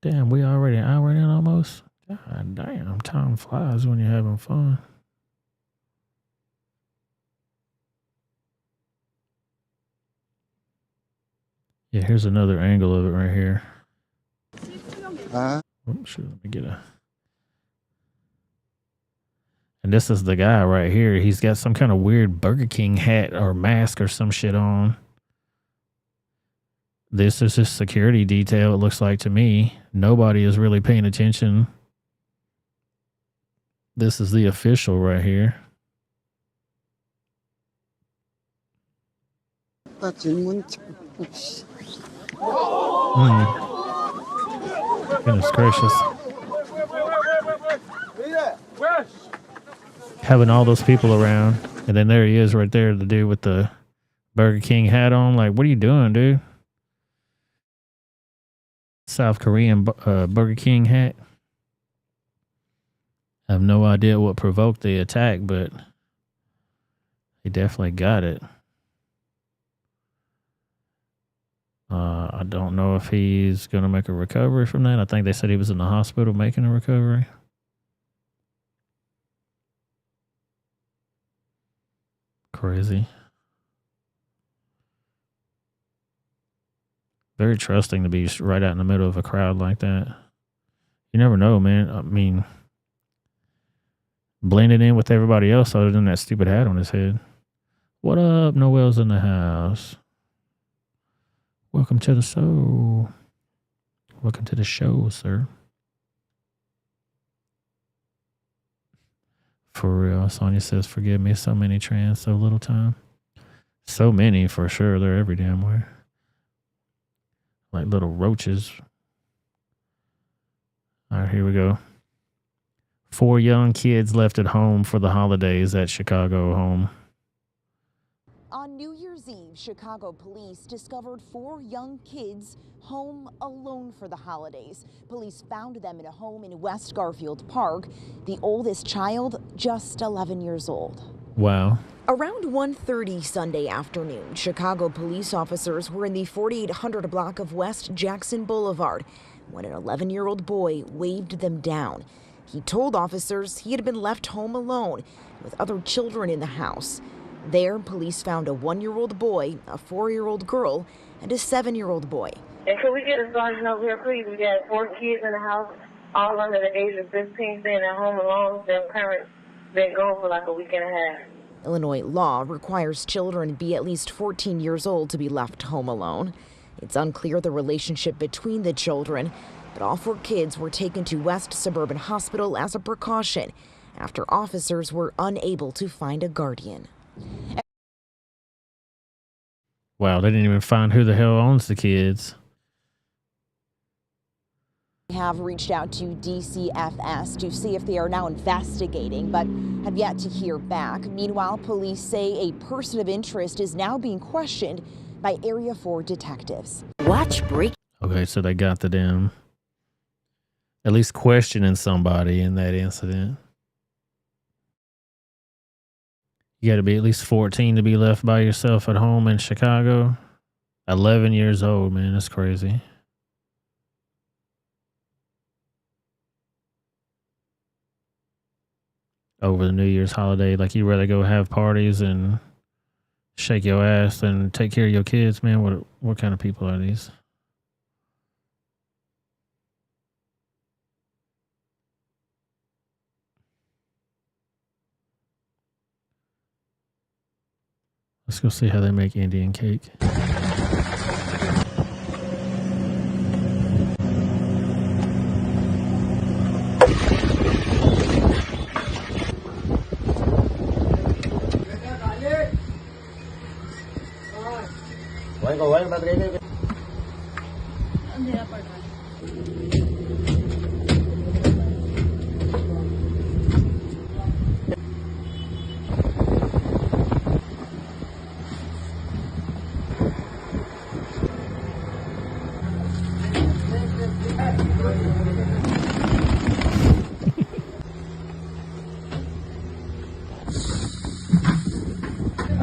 Damn, we already an hour in almost? God damn, time flies when you're having fun. Yeah, here's another angle of it right here. Oops, let me get a... And this is the guy right here. He's got some kind of weird Burger King hat or mask or some shit on. This is his security detail, it looks like to me. Nobody is really paying attention. This is the official right here. Goodness gracious. Having all those people around, and then there he is right there, the dude with the Burger King hat on. Like, what are you doing, dude? South Korean Burger King hat. I have no idea what provoked the attack, but he definitely got it. I don't know if he's going to make a recovery from that. I think they said he was in the hospital making a recovery. Crazy. Very trusting to be right out in the middle of a crowd like that. You never know, man. I mean, blending in with everybody else other than that stupid hat on his head. What up? Noel's in the house. Welcome to the show. Welcome to the show, sir. For real. Sonia says, forgive me, so many trans, so little time. So many, for sure. They're every damn where. Like little roaches. All right, here we go. 4 young kids left at home for the holidays at Chicago home. On New Year's Eve, Chicago police discovered 4 young kids home alone for the holidays. Police found them in a home in West Garfield Park. The oldest child, just 11 years old. Wow. Around 1:30 Sunday afternoon, Chicago police officers were in the 4800 block of West Jackson Boulevard when an 11-year-old boy waved them down. He told officers he had been left home alone with other children in the house. There, police found a 1-year-old boy, a 4-year-old girl, and a 7-year-old boy. And could we get a sergeant over here, please? We got 4 kids in the house, all under the age of 15, staying at home alone. Their parents been gone for like a week and a half. Illinois law requires children be at least 14 years old to be left home alone. It's unclear the relationship between the children, but all 4 kids were taken to West Suburban Hospital as a precaution after officers were unable to find a guardian. Wow, they didn't even find who the hell owns the kids. We have reached out to DCFS to see if they are now investigating, but have yet to hear back. Meanwhile, police say a person of interest is now being questioned by Area 4 detectives. Watch break. Okay, so they got the damn, at least questioning somebody in that incident. You got to be at least 14 to be left by yourself at home in Chicago. 11 years old, man. That's crazy. Over the New Year's holiday, like you rather go have parties and shake your ass than take care of your kids, man. What kind of people are these? Let's go see how they make Indian cake.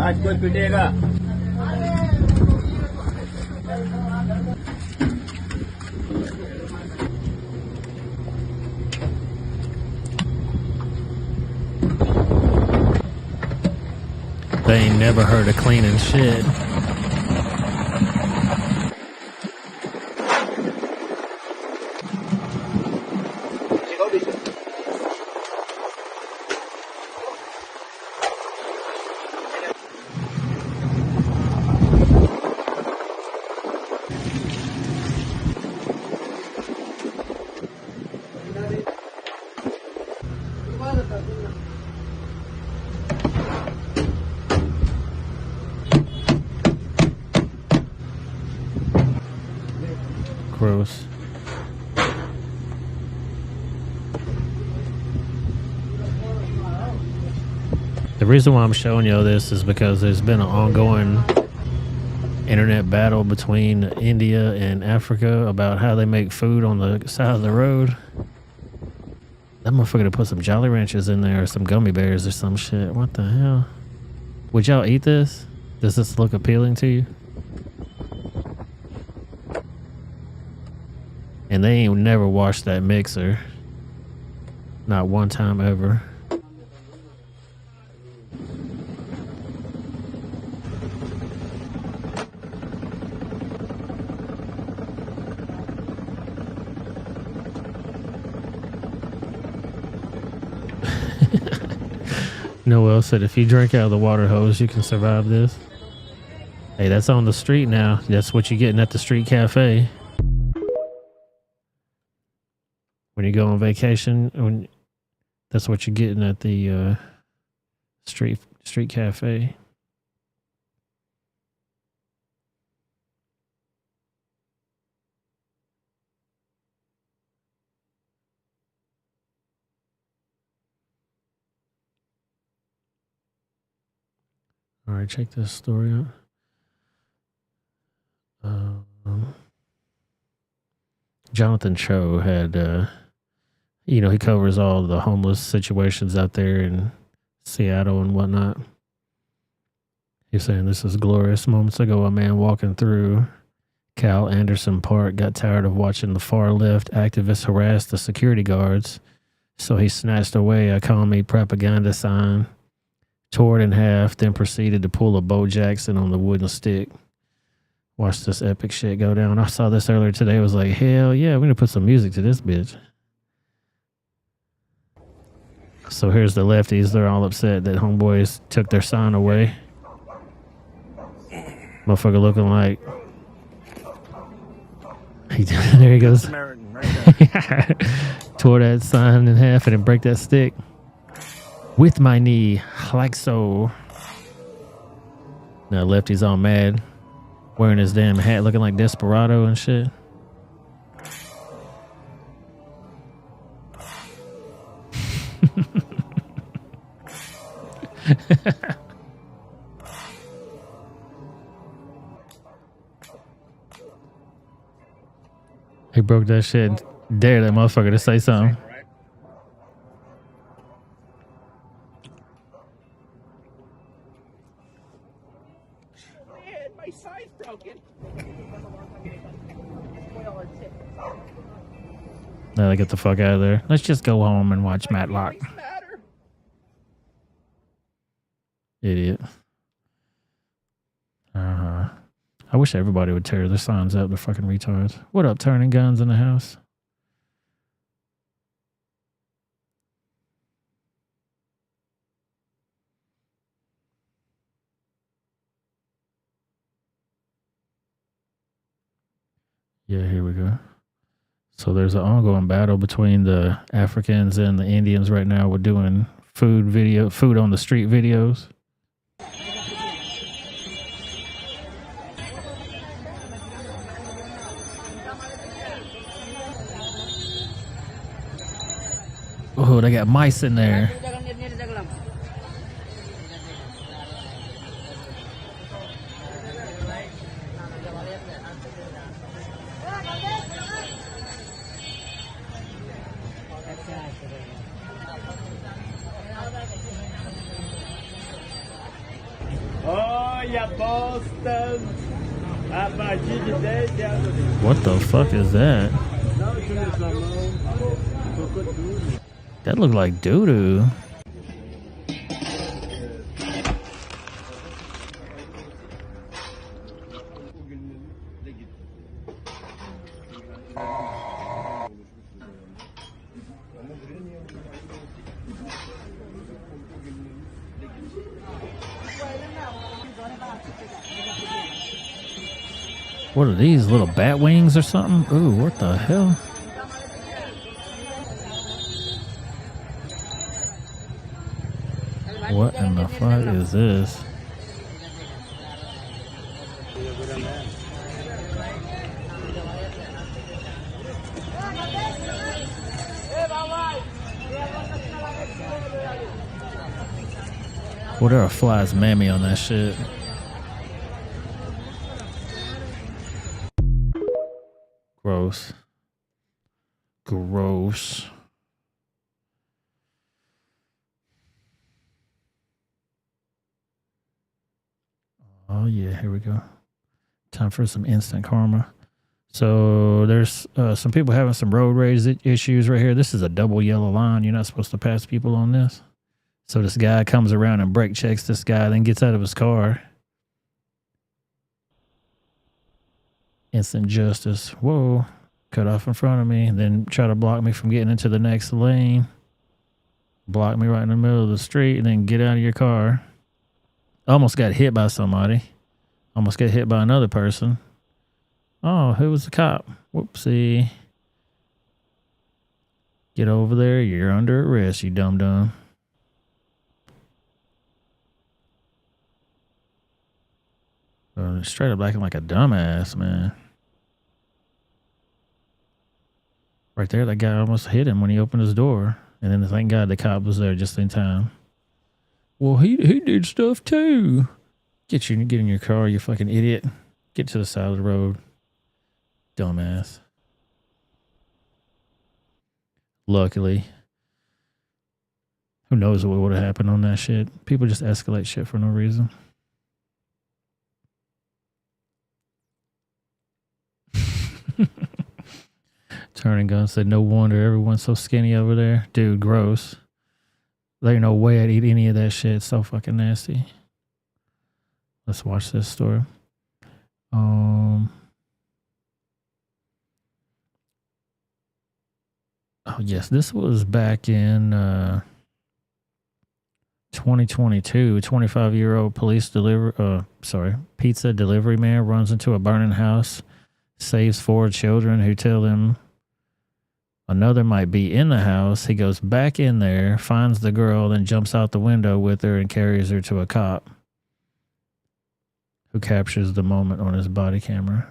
आज कोई पिटेगा। They ain't never heard of cleaning shit. Gross. The reason why I'm showing you all this is because there's been an ongoing internet battle between India and Africa about how they make food on the side of the road. That motherfucker to put some Jolly Ranchers in there or some gummy bears or some shit. What the hell? Would y'all eat this? Does this look appealing to you? And they ain't never washed that mixer. Not one time ever. Noel said if you drink out of the water hose, you can survive this. Hey, that's on the street now. That's what you're getting at the street cafe. When you go on vacation, that's what you're getting at the street cafe. All right, check this story out. Jonathan Cho had, he covers all the homeless situations out there in Seattle and whatnot. He's saying this is glorious. Moments ago, a man walking through Cal Anderson Park got tired of watching the far left activists harass the security guards, so he snatched away a commie propaganda sign, tore it in half, then proceeded to pull a Bo Jackson on the wooden stick. Watch this epic shit go down. I saw this earlier today. I was like, hell yeah, we're going to put some music to this bitch. So here's the lefties. They're all upset that homeboys took their sign away. Motherfucker looking like... there he goes. Tore that sign in half and then break that stick. With my knee, like so. Now lefty's all mad. Wearing his damn hat looking like Desperado and shit. He broke that shit. Dare that motherfucker to say something. My sign's broken. Now get the fuck out of there. Let's just go home and watch Matlock. Idiot. I wish everybody would tear their signs up. They're fucking retards. What up, turning guns in the house? Yeah, here we go. So there's an ongoing battle between the Africans and the Indians right now. We're doing food on the street videos. Oh, they got mice in there. Olha, Boston! A partir de 10 de agosto. What the fuck is that? That looked like doo-doo. What are these, little bat wings or something? Ooh, what the hell? What in the fuck is this? What are a fly's mammy on that shit? Gross. Gross. Oh yeah, here we go. Time for some instant karma. So there's some people having some road rage issues right here. This is a double yellow line. You're not supposed to pass people on this. So this guy comes around and brake checks this guy, then gets out of his car. Instant justice. Whoa. Cut off in front of me. Then try to block me from getting into the next lane. Block me right in the middle of the street and then get out of your car. Almost got hit by somebody. Almost got hit by another person. Oh, who was the cop? Whoopsie. Get over there. You're under arrest, you dum-dum. Straight up acting like a dumbass, man. Right there, that guy almost hit him when he opened his door. And then thank God the cop was there just in time. Well, he did stuff too. Get in your car, you fucking idiot. Get to the side of the road. Dumbass. Luckily. Who knows what would have happened on that shit. People just escalate shit for no reason. Turning Gun said, no wonder everyone's so skinny over there. Dude, gross. There ain't no way I'd eat any of that shit. It's so fucking nasty. Let's watch this story. Oh, yes. This was back in 2022. A 25-year-old pizza delivery man runs into a burning house, saves 4 children who tell him another might be in the house. He goes back in there, finds the girl, then jumps out the window with her and carries her to a cop who captures the moment on his body camera.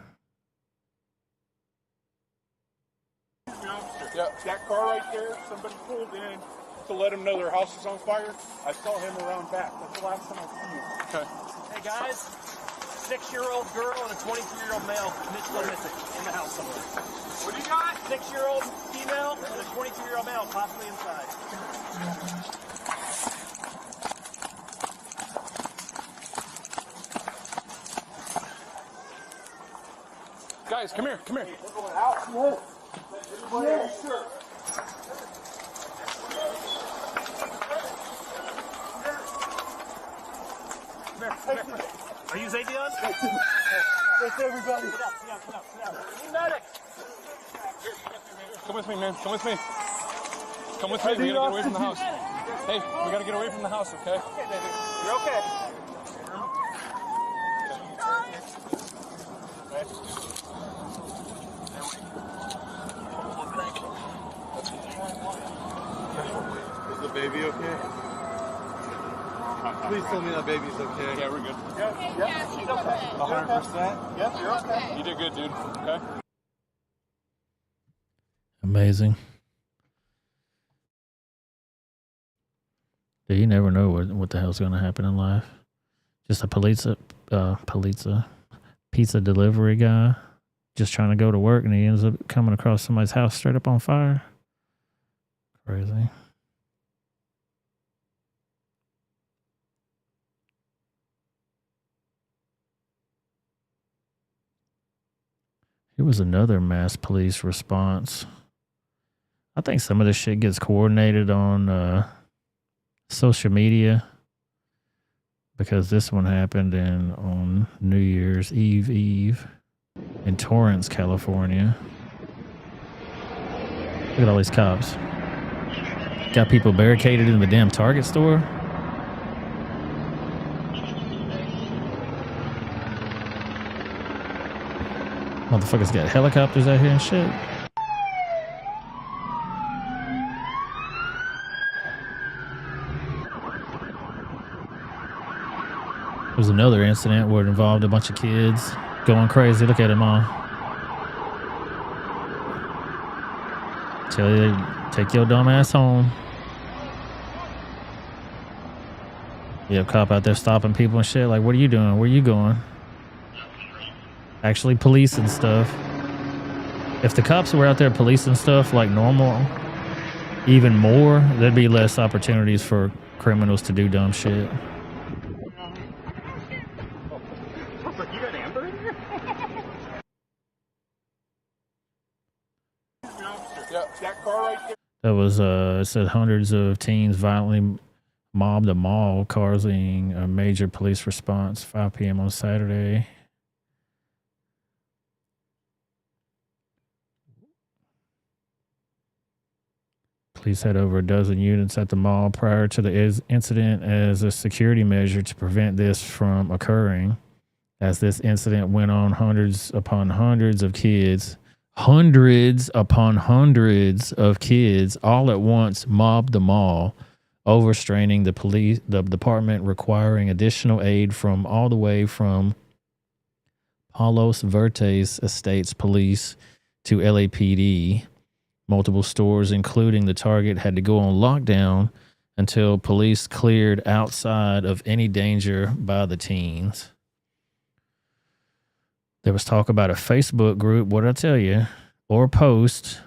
Yeah, that car right there, somebody pulled in to let him know their house is on fire. I saw him around back. That's the last time I seen him. Okay. Hey guys, 6-year-old girl and a 22-year-old male still missing in the house somewhere. What do you got? 6-year-old female and a 22-year-old male possibly inside. Guys, come here, come here. We're going out. Yeah. Yeah, sure. Are you Zavion? That's everybody. Sit down. Need medics. Come with me, man. Come with me. Come with me. We gotta get away from the house. Hey, we gotta get away from the house, okay? Okay, baby. You're okay. Is the baby okay? Please tell me that baby's okay. Yeah, we're good. Yeah, she's okay. 100%? Yep, you're okay. You did good, dude. Okay? Amazing. Dude, you never know what the hell's going to happen in life. Just a pizza delivery guy just trying to go to work and he ends up coming across somebody's house straight up on fire. Crazy. Here was another mass police response. I think some of this shit gets coordinated on social media because this one happened on New Year's Eve in Torrance, California. Look at all these cops. Got people barricaded in the damn Target store. Motherfuckers got helicopters out here and shit. There was another incident where it involved a bunch of kids going crazy. Look at them all. Tell you, take your dumb ass home. You have a cop out there stopping people and shit. Like, what are you doing? Where are you going? Actually policing stuff. If the cops were out there policing stuff like normal, even more, there'd be less opportunities for criminals to do dumb shit. That car right there. That was, it said hundreds of teens violently mobbed a mall, causing a major police response, 5 p.m. on Saturday. Police had over a dozen units at the mall prior to the incident as a security measure to prevent this from occurring. As this incident went on, hundreds upon hundreds of kids all at once mobbed the mall, overstraining the department, requiring additional aid from all the way from Palos Verdes Estates Police to LAPD. Multiple stores, including the Target, had to go on lockdown until police cleared outside of any danger by the teens. There was talk about a Facebook group, what did I tell you, or post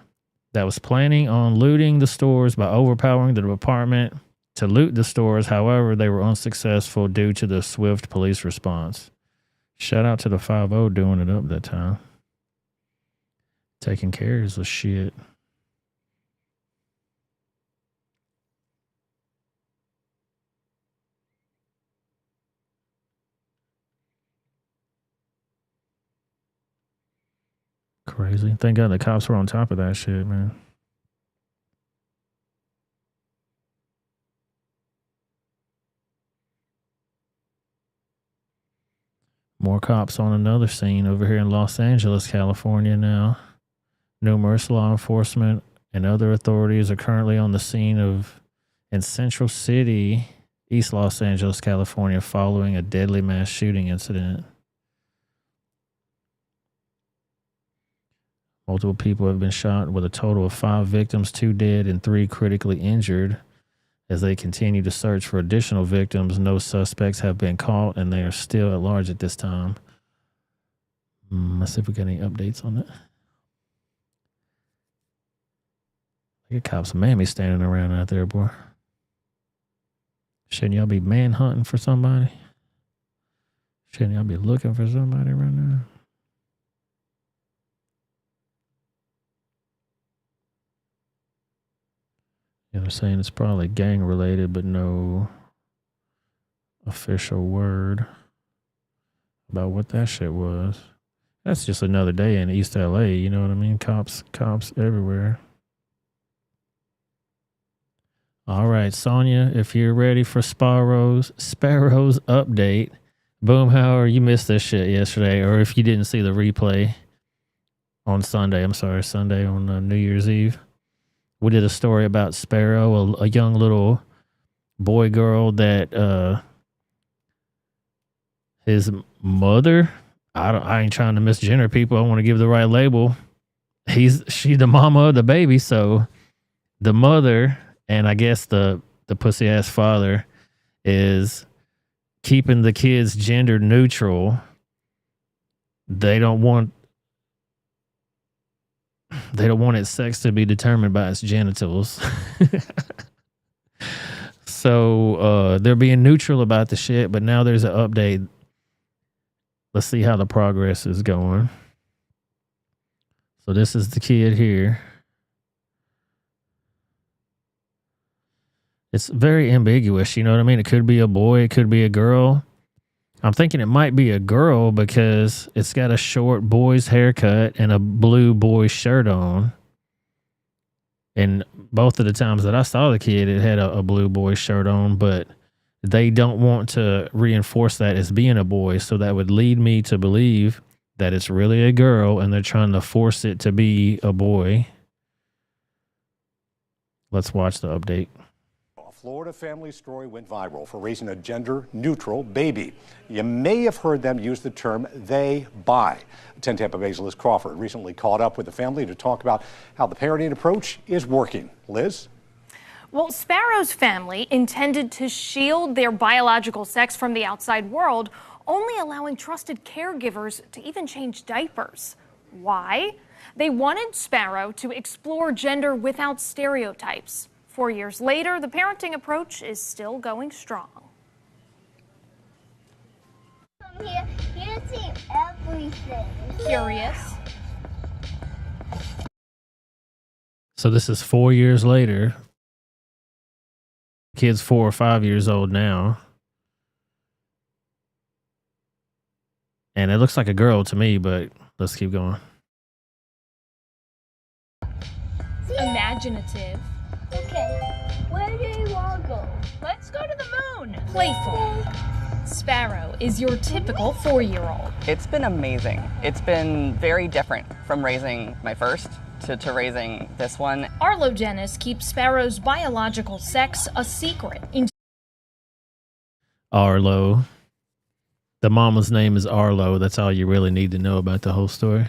that was planning on looting the stores by overpowering the department to loot the stores. However, they were unsuccessful due to the swift police response. Shout out to the 5-0 doing it up that time. Taking care of the shit. Crazy. Thank God the cops were on top of that shit, man. More cops on another scene over here in Los Angeles, California now. Numerous law enforcement and other authorities are currently on the scene in Central City, East Los Angeles, California, following a deadly mass shooting incident. Multiple people have been shot, with a total of 5 victims, 2 dead and 3 critically injured. As they continue to search for additional victims, no suspects have been caught, and they are still at large at this time. Let's see if we got any updates on that. Look at cops, mammy standing around out there, boy. Shouldn't y'all be manhunting for somebody? Shouldn't y'all be looking for somebody right now? Yeah, they're saying it's probably gang related, but no official word about what that shit was. That's just another day in East LA, you know what I mean? Cops everywhere. All right, Sonia, if you're ready for Sparrow's update. Boomhauer, you missed this shit yesterday, or if you didn't see the replay on Sunday on New Year's Eve. We did a story about Sparrow, a young little boy girl that his mother, I ain't trying to misgender people. I want to give the right label. She the mama of the baby, so the mother and I guess the pussy ass father is keeping the kids gender neutral. They don't want its sex to be determined by its genitals. So they're being neutral about the shit, but now there's an update. Let's see how the progress is going. So this is the kid here. It's very ambiguous, you know what I mean? It could be a boy, it could be a girl. I'm thinking it might be a girl because it's got a short boy's haircut and a blue boy's shirt on. And both of the times that I saw the kid, it had a blue boy's shirt on, but they don't want to reinforce that as being a boy. So that would lead me to believe that it's really a girl and they're trying to force it to be a boy. Let's watch the update. A Florida family story went viral for raising a gender-neutral baby. You may have heard them use the term they buy. 10 Tampa Bay's Liz Crawford recently caught up with the family to talk about how the parenting approach is working. Liz? Well, Sparrow's family intended to shield their biological sex from the outside world, only allowing trusted caregivers to even change diapers. Why? They wanted Sparrow to explore gender without stereotypes. 4 years later, the parenting approach is still going strong. From here, you see everything. Curious. So this is 4 years later. Kid's 4 or 5 years old now. And it looks like a girl to me, but let's keep going. Imaginative. Okay, where do you want to go? Let's go to the moon. Playful. Sparrow is your typical 4-year-old. It's been amazing. It's been very different from raising my first to raising this one. Arlo Dennis keeps Sparrow's biological sex a secret. Arlo. The mama's name is Arlo. That's all you really need to know about the whole story.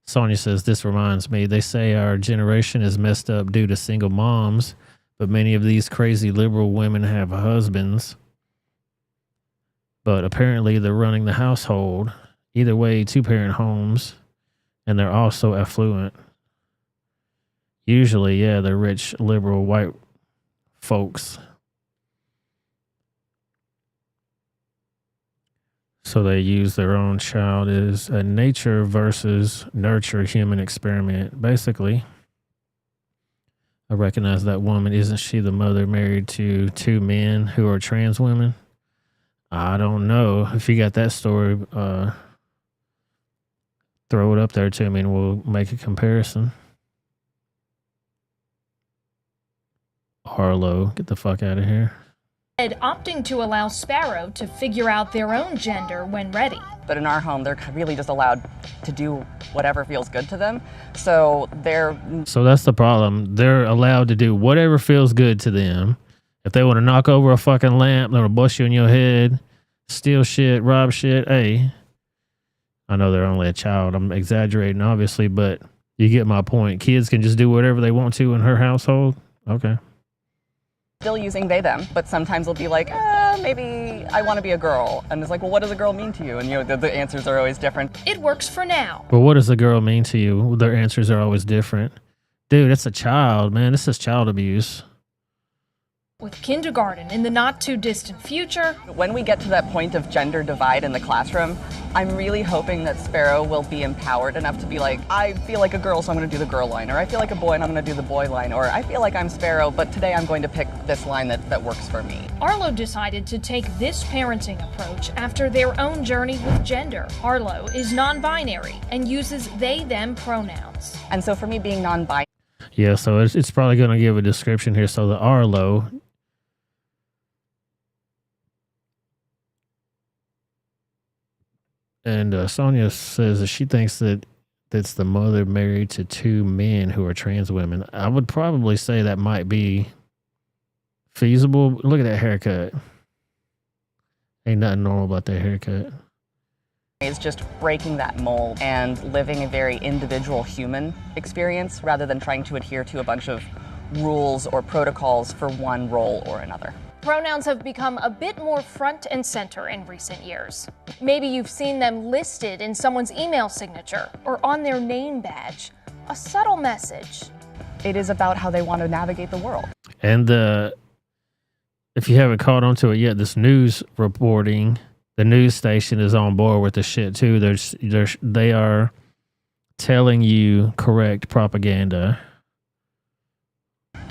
Sonia says, this reminds me, they say our generation is messed up due to single moms, but many of these crazy liberal women have husbands. But apparently they're running the household. Either way, 2-parent homes, and they're also affluent. Usually, yeah, they're rich, liberal, white folks. So they use their own child as a nature versus nurture human experiment. Basically, I recognize that woman. Isn't she the mother married to 2 men who are trans women? I don't know. If you got that story, throw it up there to me and we'll make a comparison. Arlo, get the fuck out of here. Opting to allow Sparrow to figure out their own gender when ready. But in our home, they're really just allowed to do whatever feels good to them. So that's the problem. They're allowed to do whatever feels good to them. If they want to knock over a fucking lamp, they're going to bust you in your head, steal shit, rob shit. Hey, I know they're only a child. I'm exaggerating, obviously, but you get my point. Kids can just do whatever they want to in her household. Okay. still using they, them, but sometimes they'll be like, maybe I want to be a girl. And it's like, well, what does a girl mean to you? And, you know, the answers are always different. It works for now. But what does a girl mean to you? Their answers are always different. Dude, it's a child, man. This is child abuse. With kindergarten in the not-too-distant future. When we get to that point of gender divide in the classroom, I'm really hoping that Sparrow will be empowered enough to be like, I feel like a girl, so I'm going to do the girl line, or I feel like a boy, and I'm going to do the boy line, or I feel like I'm Sparrow, but today I'm going to pick this line that works for me. Arlo decided to take this parenting approach after their own journey with gender. Arlo is non-binary and uses they-them pronouns. And so for me, being non-binary. Yeah, so it's probably going to give a description here. So the Arlo... And Sonia says that she thinks that that's the mother married to two men who are trans women. I would probably say that might be feasible. Look at that haircut. Ain't nothing normal about that haircut. It's just breaking that mold and living a very individual human experience rather than trying to adhere to a bunch of rules or protocols for one role or another. Pronouns have become a bit more front and center in recent years. Maybe you've seen them listed in someone's email signature or on their name badge. A subtle message. It is about how they want to navigate the world. And if you haven't caught on to it yet, this news reporting, the news station is on board with the shit too. They are telling you correct propaganda.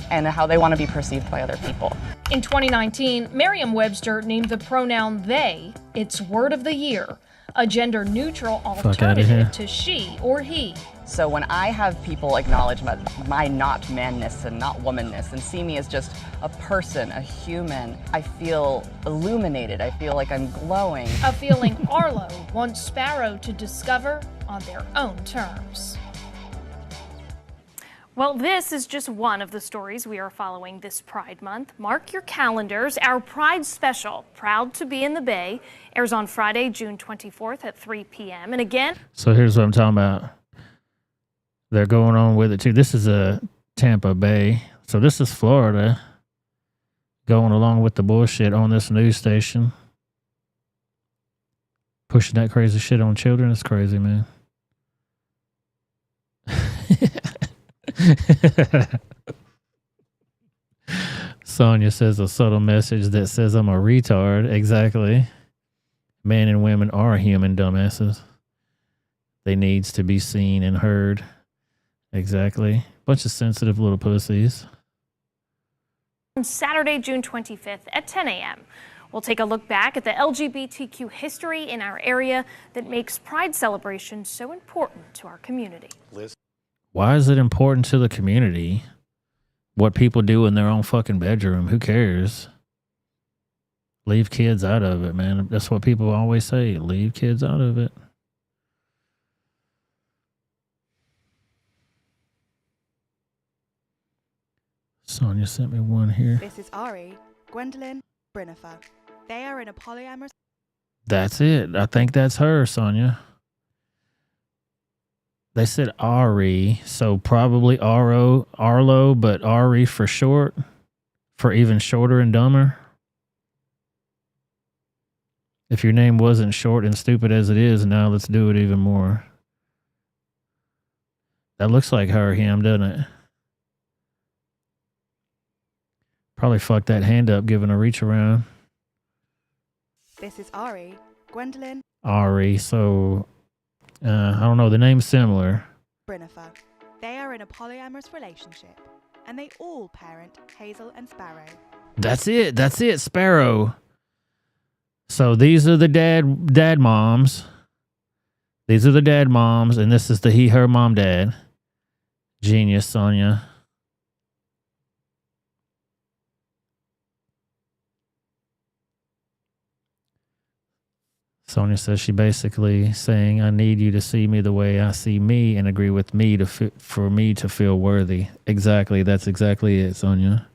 And how they want to be perceived by other people. In 2019, Merriam-Webster named the pronoun they its word of the year, a gender-neutral alternative to she or he. So when I have people acknowledge my not manness and not womanness and see me as just a person, a human, I feel illuminated. I feel like I'm glowing. A feeling Arlo wants Sparrow to discover on their own terms. Well, this is just one of the stories we are following this Pride Month. Mark your calendars. Our Pride special, Proud to Be in the Bay, airs on Friday, June 24th at 3 p.m. And again... So here's what I'm talking about. They're going on with it, too. This is Tampa Bay. So this is Florida going along with the bullshit on this news station. Pushing that crazy shit on children. It's crazy, man. Sonia says a subtle message that says I'm a retard. Exactly. Men and women are human dumbasses. They needs to be seen and heard. Exactly. Bunch of sensitive little pussies. On Saturday, June 25th at 10 a.m. We'll take a look back at the LGBTQ history in our area that makes Pride celebration so important to our community. Why is it important to the community? What people do in their own fucking bedroom? Who cares? Leave kids out of it, man. That's what people always say. Leave kids out of it. Sonia sent me one here. This is Ari, Gwendolyn, Brinifer. They are in a polyamorous... That's it. I think that's her, Sonia. They said Ari, so probably Arlo, but Ari for short, for even shorter and dumber. If your name wasn't short and stupid as it is, now let's do it even more. That looks like her, him, doesn't it? Probably fucked that hand up giving a reach around. This is Ari, Gwendolyn, Ari, so I don't know, the name's similar. Brinifer. They are in a polyamorous relationship, and they all parent Hazel and Sparrow. That's it, Sparrow. So these are the dad moms. These are the dad moms, and this is the he, her, mom, dad. Genius, Sonia. Sonia says she basically saying, I need you to see me the way I see me and agree with me for me to feel worthy. Exactly. That's exactly it, Sonia.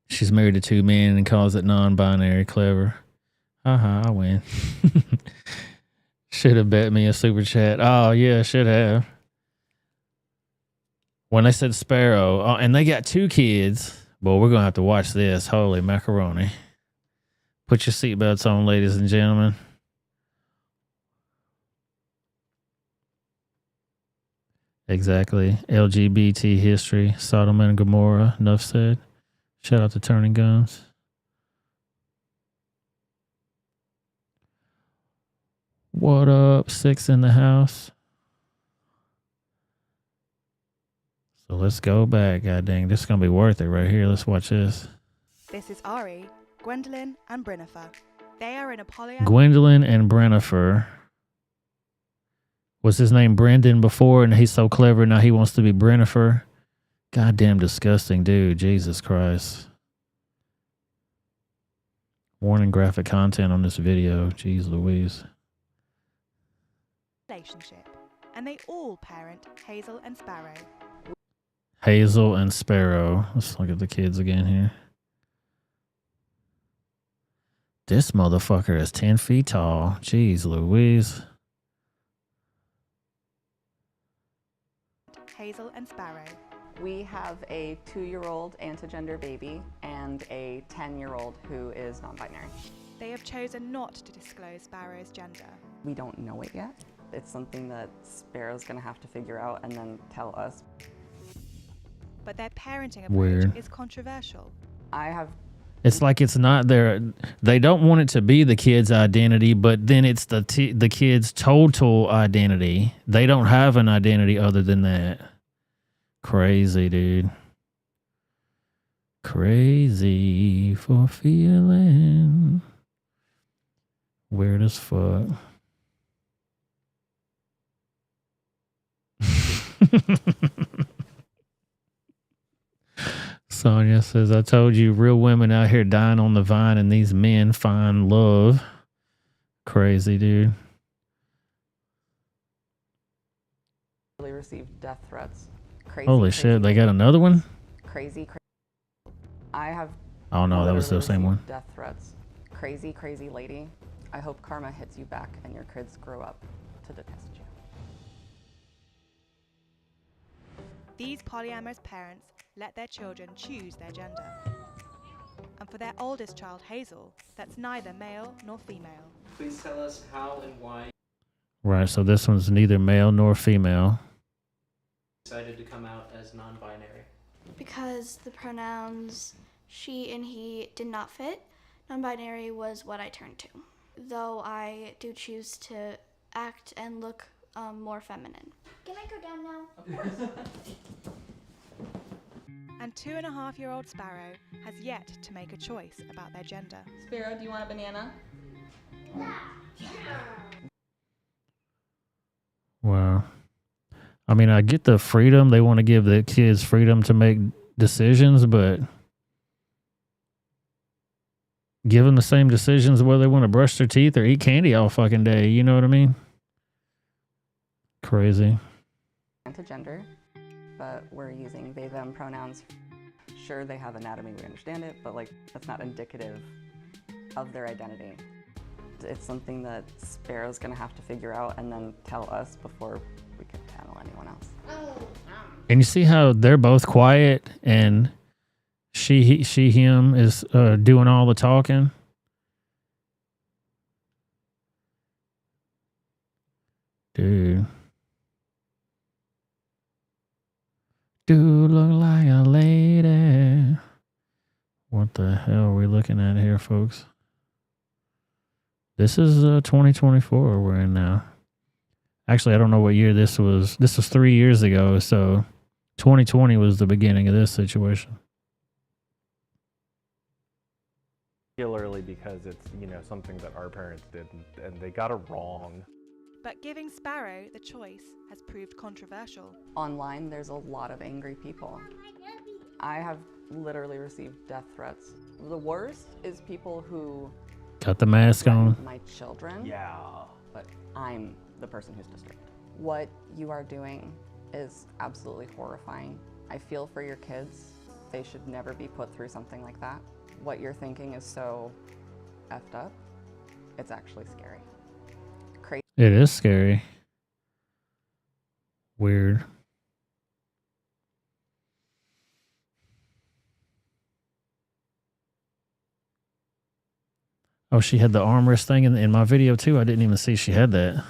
She's married to 2 men and calls it non-binary. Clever. Haha, I win. Should have bet me a super chat. Oh, yeah, should have. When they said Sparrow, and they got 2 kids. Boy, we're going to have to watch this. Holy macaroni. Put your seatbelts on, ladies and gentlemen. Exactly. LGBT history. Sodom and Gomorrah. Enough said. Shout out to Turning Guns. What up? 6 in the house. So let's go back. God dang, this is going to be worth it right here. Let's watch this. This is Ari, Gwendolyn, and Brinifer. They are in a polyamorous... Gwendolyn and Brinifer. Was his name Brendan before and he's so clever now he wants to be Brinifer? Goddamn disgusting dude. Jesus Christ. Warning graphic content on this video. Jeez Louise. ...relationship, and they all parent Hazel and Sparrow. Hazel and Sparrow. Let's look at the kids again here. This motherfucker is 10 feet tall. Jeez Louise. Hazel and Sparrow. We have a 2-year-old anti-gender baby and a 10-year-old who is non-binary. They have chosen not to disclose Sparrow's gender. We don't know it yet. It's something that Sparrow's gonna have to figure out and then tell us. But their parenting approach Weird. is controversial. It's like it's not their... They don't want it to be the kid's identity, but then it's the kid's total identity. They don't have an identity other than that. Crazy, dude. Crazy for feeling. Weird as fuck. Sonia says, I told you, real women out here dying on the vine and these men find love. Crazy, dude. Really received death threats. Crazy, Holy crazy shit, they lady. got another one? Crazy. I have... Oh no, that was the literally same one. received death threats. Crazy, crazy lady. I hope karma hits you back and your kids grow up to detest you. These polyamorous parents let their children choose their gender. And for their oldest child, Hazel, that's neither male nor female. Please tell us how and why Right, so this one's neither male nor female. you decided to come out as non-binary. Because the pronouns she and he did not fit, non-binary was what I turned to. Though I do choose to act and look more feminine. Can I go down now? Of course. And 2.5-year-old Sparrow has yet to make a choice about their gender. Sparrow, do you want a banana? Wow. I mean, I get the freedom. They want to give the kids freedom to make decisions, but give them the same decisions whether they want to brush their teeth or eat candy all fucking day. You know what I mean? Crazy. To gender, but we're using they, them pronouns. Sure, they have anatomy, we understand it, but like that's not indicative of their identity. It's something that Sparrow's gonna have to figure out and then tell us before we can tell anyone else. And you see how they're both quiet and him is doing all the talking. Dude. Do look like a lady. What the hell are we looking at here, folks? This is 2024 we're in now. Actually, I don't know what year this was. This was 3 years ago, so 2020 was the beginning of this situation. Particularly because it's, you know, something that our parents did and they got it wrong. But giving Sparrow the choice has proved controversial. Online, there's a lot of angry people. I have literally received death threats. The worst is people who got the mask on. My children. Yeah. But I'm the person who's disturbed. What you are doing is absolutely horrifying. I feel for your kids. They should never be put through something like that. What you're thinking is so effed up. It's actually scary. Crazy. It is scary. Weird. Oh, she had the armrest thing in my video too. I didn't even see she had that.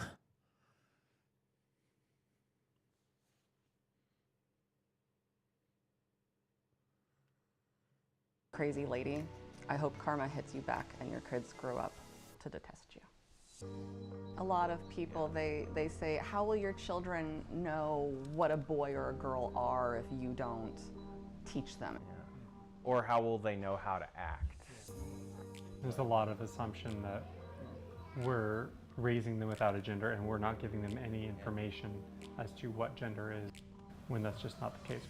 Crazy lady. I hope karma hits you back and your kids grow up to detest you. A lot of people, they say, how will your children know what a boy or a girl are if you don't teach them? Or how will they know how to act? There's a lot of assumption that we're raising them without a gender and we're not giving them any information as to what gender is, when that's just not the case.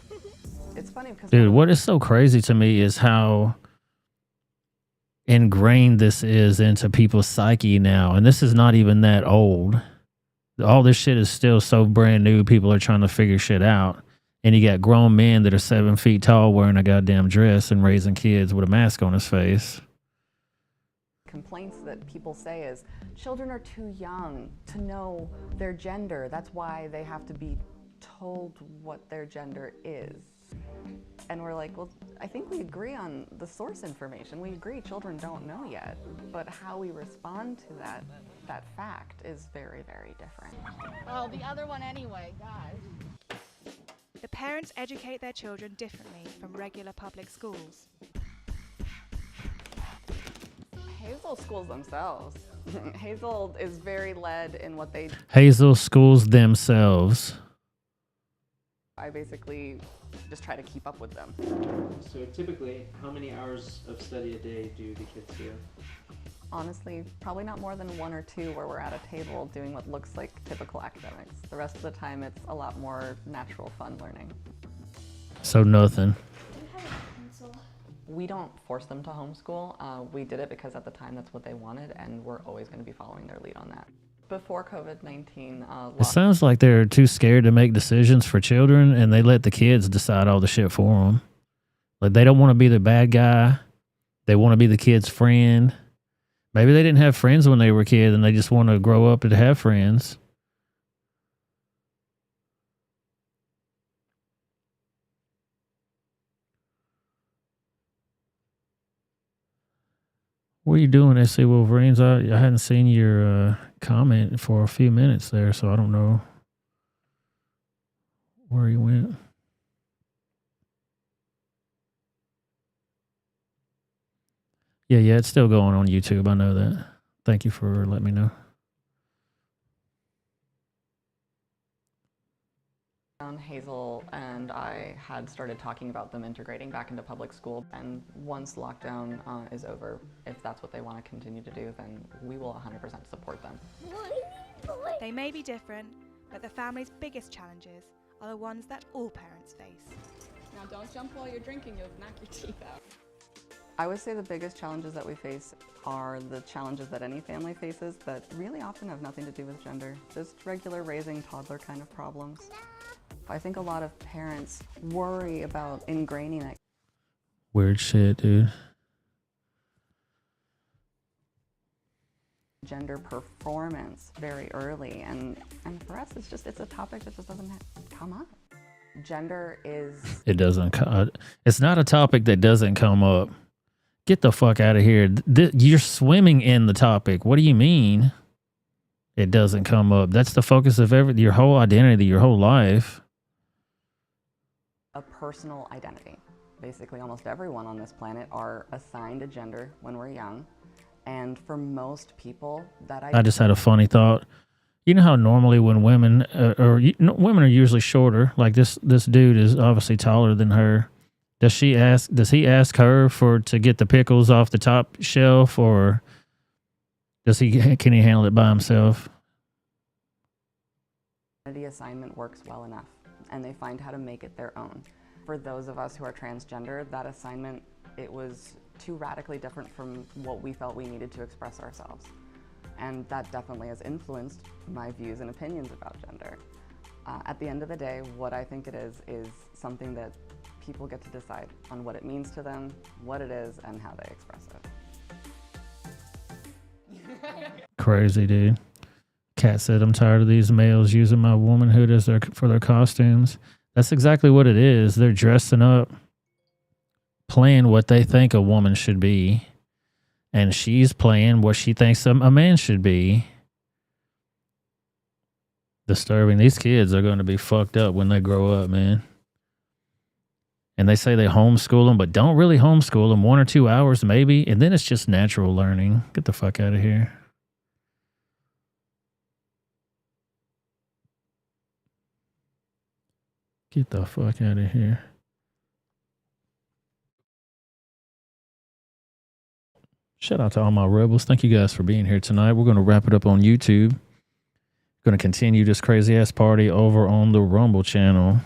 It's funny because dude, what is so crazy to me is how ingrained this is into people's psyche now. And this is not even that old. All this shit is still so brand new. People are trying to figure shit out. And you got grown men that are 7 feet tall wearing a goddamn dress and raising kids with a mask on his face. Complaints that people say is children are too young to know their gender. That's why they have to be told what their gender is. And we're like, well, I think we agree on the source information. We agree children don't know yet, but how we respond to that fact is very, very different. Oh, the other one anyway, gosh. The parents educate their children differently from regular public schools. Hazel schools themselves. Hazel is very led in what they do. Hazel schools themselves. I basically just try to keep up with them. So typically, how many hours of study a day do the kids do? Honestly, probably not more than 1 or 2 where we're at a table doing what looks like typical academics. The rest of the time, it's a lot more natural, fun learning. So nothing. We don't force them to homeschool. We did it because at the time that's what they wanted, and we're always going to be following their lead on that. Before COVID-19, It sounds like they're too scared to make decisions for children, and they let the kids decide all the shit for them. Like, they don't want to be the bad guy. They want to be the kid's friend. Maybe they didn't have friends when they were kids, and they just want to grow up and have friends. What are you doing, SC Wolverines? I hadn't seen your comment for a few minutes there, so I don't know where you went. Yeah, it's still going on YouTube. I know that. Thank you for letting me know. Hazel and I had started talking about them integrating back into public school, and once lockdown is over, if that's what they want to continue to do, then we will 100% support them. They may be different, but the family's biggest challenges are the ones that all parents face. Now don't jump while you're drinking, you'll knock your teeth out. I would say the biggest challenges that we face are the challenges that any family faces that really often have nothing to do with gender. Just regular raising toddler kind of problems. I think a lot of parents worry about ingraining that Weird shit, dude. gender performance very early, and for us it's a topic that just doesn't come up. Gender is... It doesn't. It's not a topic that doesn't come up. Get the fuck out of here. You're swimming in the topic. What do you mean? It doesn't come up. That's the focus of your whole identity, your whole life. A personal identity. Basically, almost everyone on this planet are assigned a gender when we're young, and for most people, that I just had a funny thought. You know how normally when women women are usually shorter, like this dude is obviously taller than her. Does he ask her to get the pickles off the top shelf, or can he handle it by himself? The assignment works well enough, and they find how to make it their own. For those of us who are transgender, that assignment, it was too radically different from what we felt we needed to express ourselves. And that definitely has influenced my views and opinions about gender. At the end of the day, what I think it is something that people get to decide on what it means to them, what it is, and how they express it. Crazy, dude. Kat said, I'm tired of these males using my womanhood for their costumes. That's exactly what it is. They're dressing up, playing what they think a woman should be, and she's playing what she thinks a man should be. Disturbing. These kids are going to be fucked up when they grow up, man. And they say they homeschool them, but don't really homeschool them, 1 or 2 hours maybe, and then it's just natural learning. Get the fuck out of here. Get the fuck out of here. Shout out to all my rebels. Thank you guys for being here tonight. We're going to wrap it up on YouTube. Going to continue this crazy ass party over on the Rumble channel.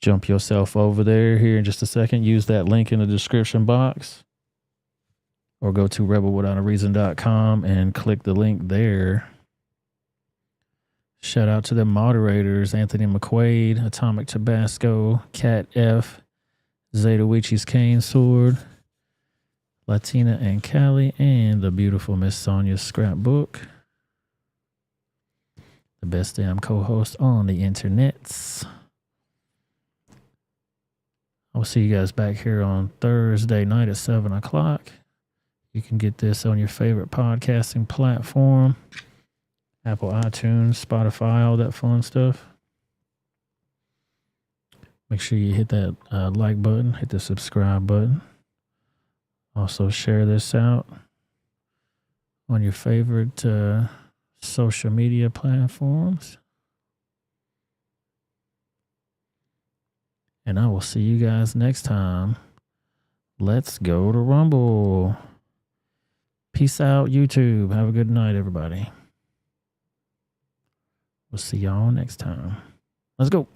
Jump yourself over there here in just a second. Use that link in the description box. Or go to rebelwithoutareason.com and click the link there. Shout out to the moderators, Anthony McQuaid, Atomic Tabasco, Cat F, Zeta Wichi's Cane Sword, Latina and Callie, and the beautiful Miss Sonia's Scrapbook. The best damn co-host on the internets. I'll see you guys back here on Thursday night at 7 o'clock. You can get this on your favorite podcasting platform. Apple, iTunes, Spotify, all that fun stuff. Make sure you hit that like button, hit the subscribe button. Also share this out on your favorite social media platforms. And I will see you guys next time. Let's go to Rumble. Peace out, YouTube. Have a good night, everybody. We'll see y'all next time. Let's go.